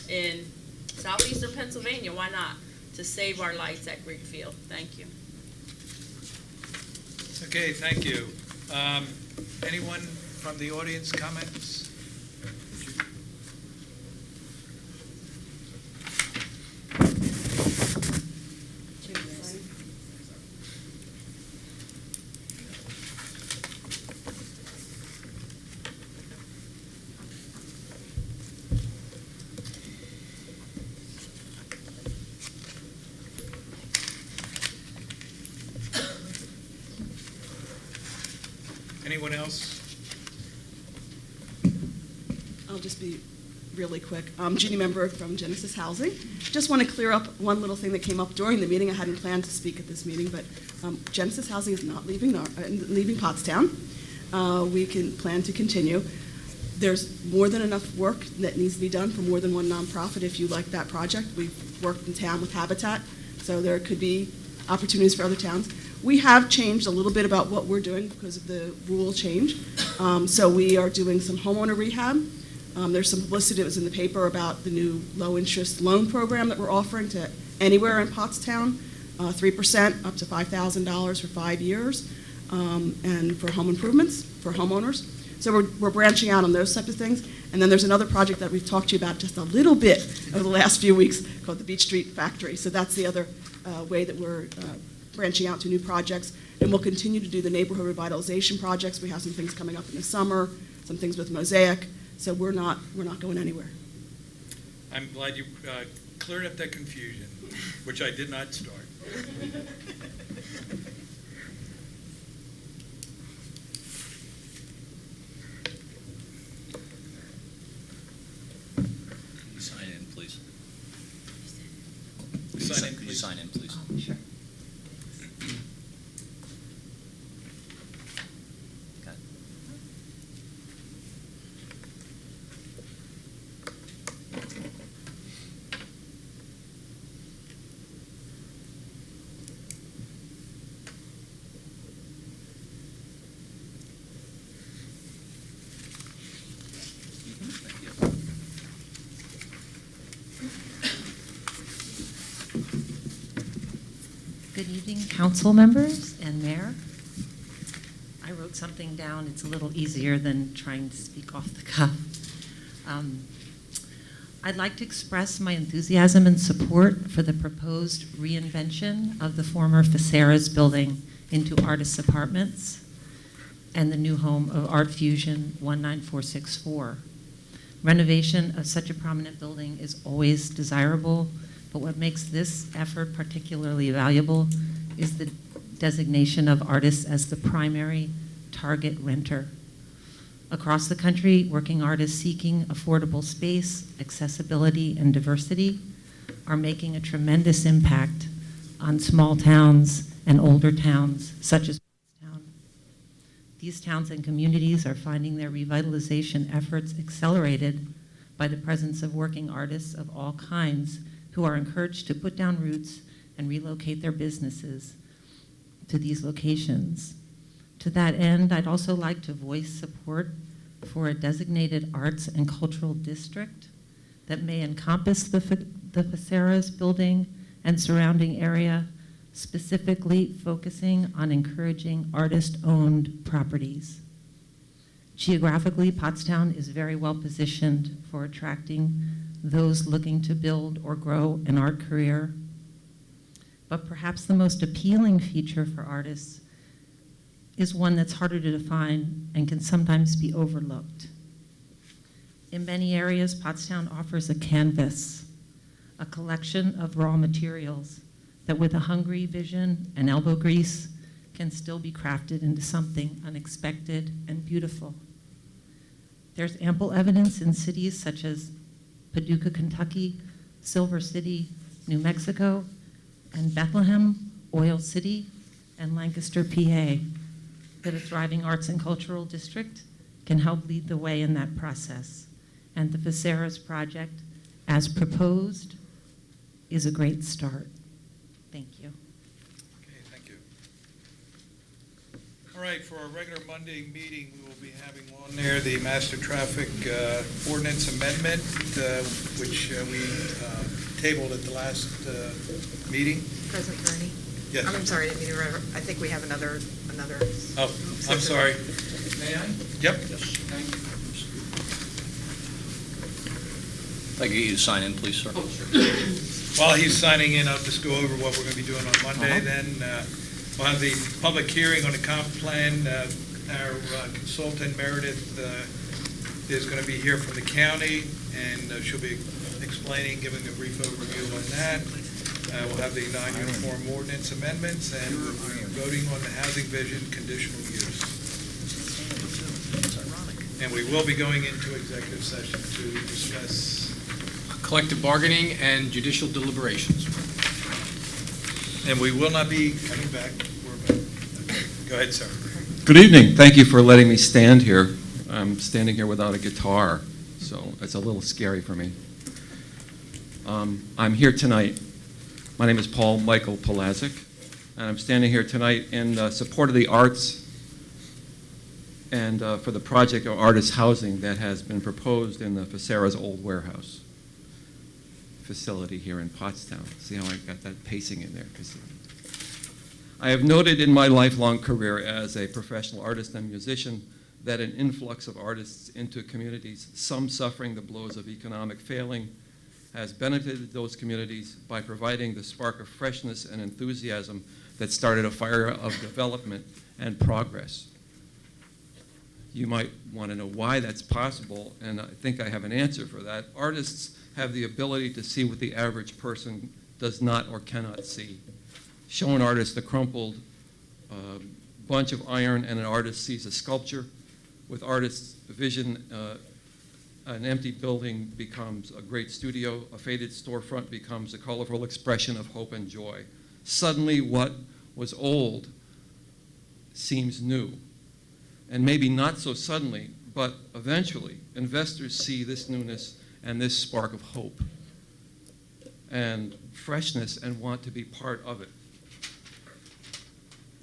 in southeastern Pennsylvania, why not, to save our lights at Greek Field. Thank you. Okay, thank you. Anyone from the audience comments? Anyone else? I'll just be really quick. Judy Member from Genesis Housing. Just want to clear up one little thing that came up during the meeting. I hadn't planned to speak at this meeting, but Genesis Housing is not leaving Pottstown. We can plan to continue. There's more than enough work that needs to be done for more than one nonprofit if you like that project. We've worked in town with Habitat, so there could be opportunities for other towns. We have changed a little bit about what we're doing because of the rule change. So we are doing some homeowner rehab. There's some publicity that was in the paper about the new low-interest loan program that we're offering to anywhere in Pottstown, 3% up to $5,000 for 5 years, and for home improvements for homeowners. So we're branching out on those types of things. And then there's another project that we've talked to you about just a little bit over the last few weeks called the Beach Street Factory. So that's the other way that we're branching out to new projects. And we'll continue to do the neighborhood revitalization projects. We have some things coming up in the summer, some things with Mosaic. So we're not going anywhere. I'm glad you cleared up that confusion, which I did not start. You sign in, please. Sign in, You please. sign in, please. Sure. Got it. Thank you. Good evening, council members and mayor. I wrote something down. It's a little easier than trying to speak off the cuff. I'd like to express my enthusiasm and support for the proposed reinvention of the former Faceras building into Artists Apartments and the new home of Art Fusion 19464. Renovation of such a prominent building is always desirable, but what makes this effort particularly valuable is the designation of artists as the primary target renter. Across the country, working artists seeking affordable space, accessibility, and diversity are making a tremendous impact on small towns and older towns, such as Pottstown. These towns and communities are finding their revitalization efforts accelerated by the presence of working artists of all kinds who are encouraged to put down roots and relocate their businesses to these locations. To that end, I'd also like to voice support for a designated arts and cultural district that may encompass the Faceras building and surrounding area, specifically focusing on encouraging artist-owned properties. Geographically, Pottstown is very well positioned for attracting those looking to build or grow an art career. But perhaps the most appealing feature for artists is one that's harder to define and can sometimes be overlooked. In many areas, Pottstown offers a canvas, a collection of raw materials that with a hungry vision and elbow grease can still be crafted into something unexpected and beautiful. There's ample evidence in cities such as Paducah, Kentucky, Silver City, New Mexico, and Bethlehem, Oil City, and Lancaster, PA, that a thriving arts and cultural district can help lead the way in that process. And the Viseras project, as proposed, is a great start. Thank you. Okay, thank you. All right, for our regular Monday meeting, we will be having on there the master traffic ordinance amendment, which we tabled at the last meeting. President Kearney? Yes. I'm sorry, I didn't mean to interrupt. I think we have another. Oh, I'm sorry. May I? Yep. Yes, thank you. If I could get you to sign in, please, sir. Oh, sure. While he's signing in, I'll just go over what we're going to be doing on Monday. Then we'll have the public hearing on the comp plan. Our consultant Meredith is going to be here from the county, and she'll be explaining, giving a brief overview on that. We'll have the non-uniform ordinance amendments, and we'll be voting on the housing vision conditional use. And we will be going into executive session to discuss Collective bargaining and judicial deliberations. and we will not be coming back for a vote. Okay. Go ahead, sir. Good evening. Thank you for letting me stand here. I'm standing here without a guitar, so it's a little scary for me. I'm here tonight. My name is Paul Michael Palazic, and I'm standing here tonight in support of the arts and for the project of artist housing that has been proposed in the Viseras old warehouse facility here in Pottstown. See how I got that pacing in there? I have noted in my lifelong career as a professional artist and musician that an influx of artists into communities, some suffering the blows of economic failing, has benefited those communities by providing the spark of freshness and enthusiasm that started a fire of development and progress. You might want to know why that's possible, and I think I have an answer for that. Artists have the ability to see what the average person does not or cannot see. Show an artist a crumpled bunch of iron and an artist sees a sculpture. With artists' vision, an empty building becomes a great studio. A faded storefront becomes a colorful expression of hope and joy. Suddenly, what was old seems new. And maybe not so suddenly, but eventually, investors see this newness and this spark of hope and freshness and want to be part of it.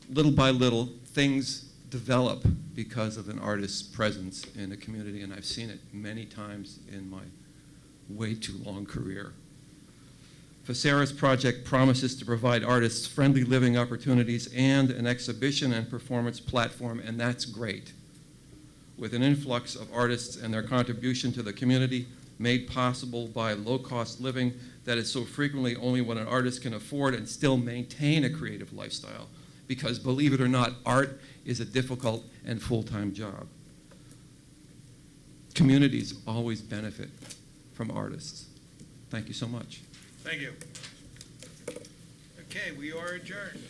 Little by little, things develop because of an artist's presence in a community, and I've seen it many times in my way too long career. Viseras project promises to provide artists friendly living opportunities and an exhibition and performance platform, and that's great. With an influx of artists and their contribution to the community made possible by low-cost living that is so frequently only what an artist can afford and still maintain a creative lifestyle. Because believe it or not, art is a difficult and full-time job. Communities always benefit from artists. Thank you so much. Thank you. Okay, we are adjourned.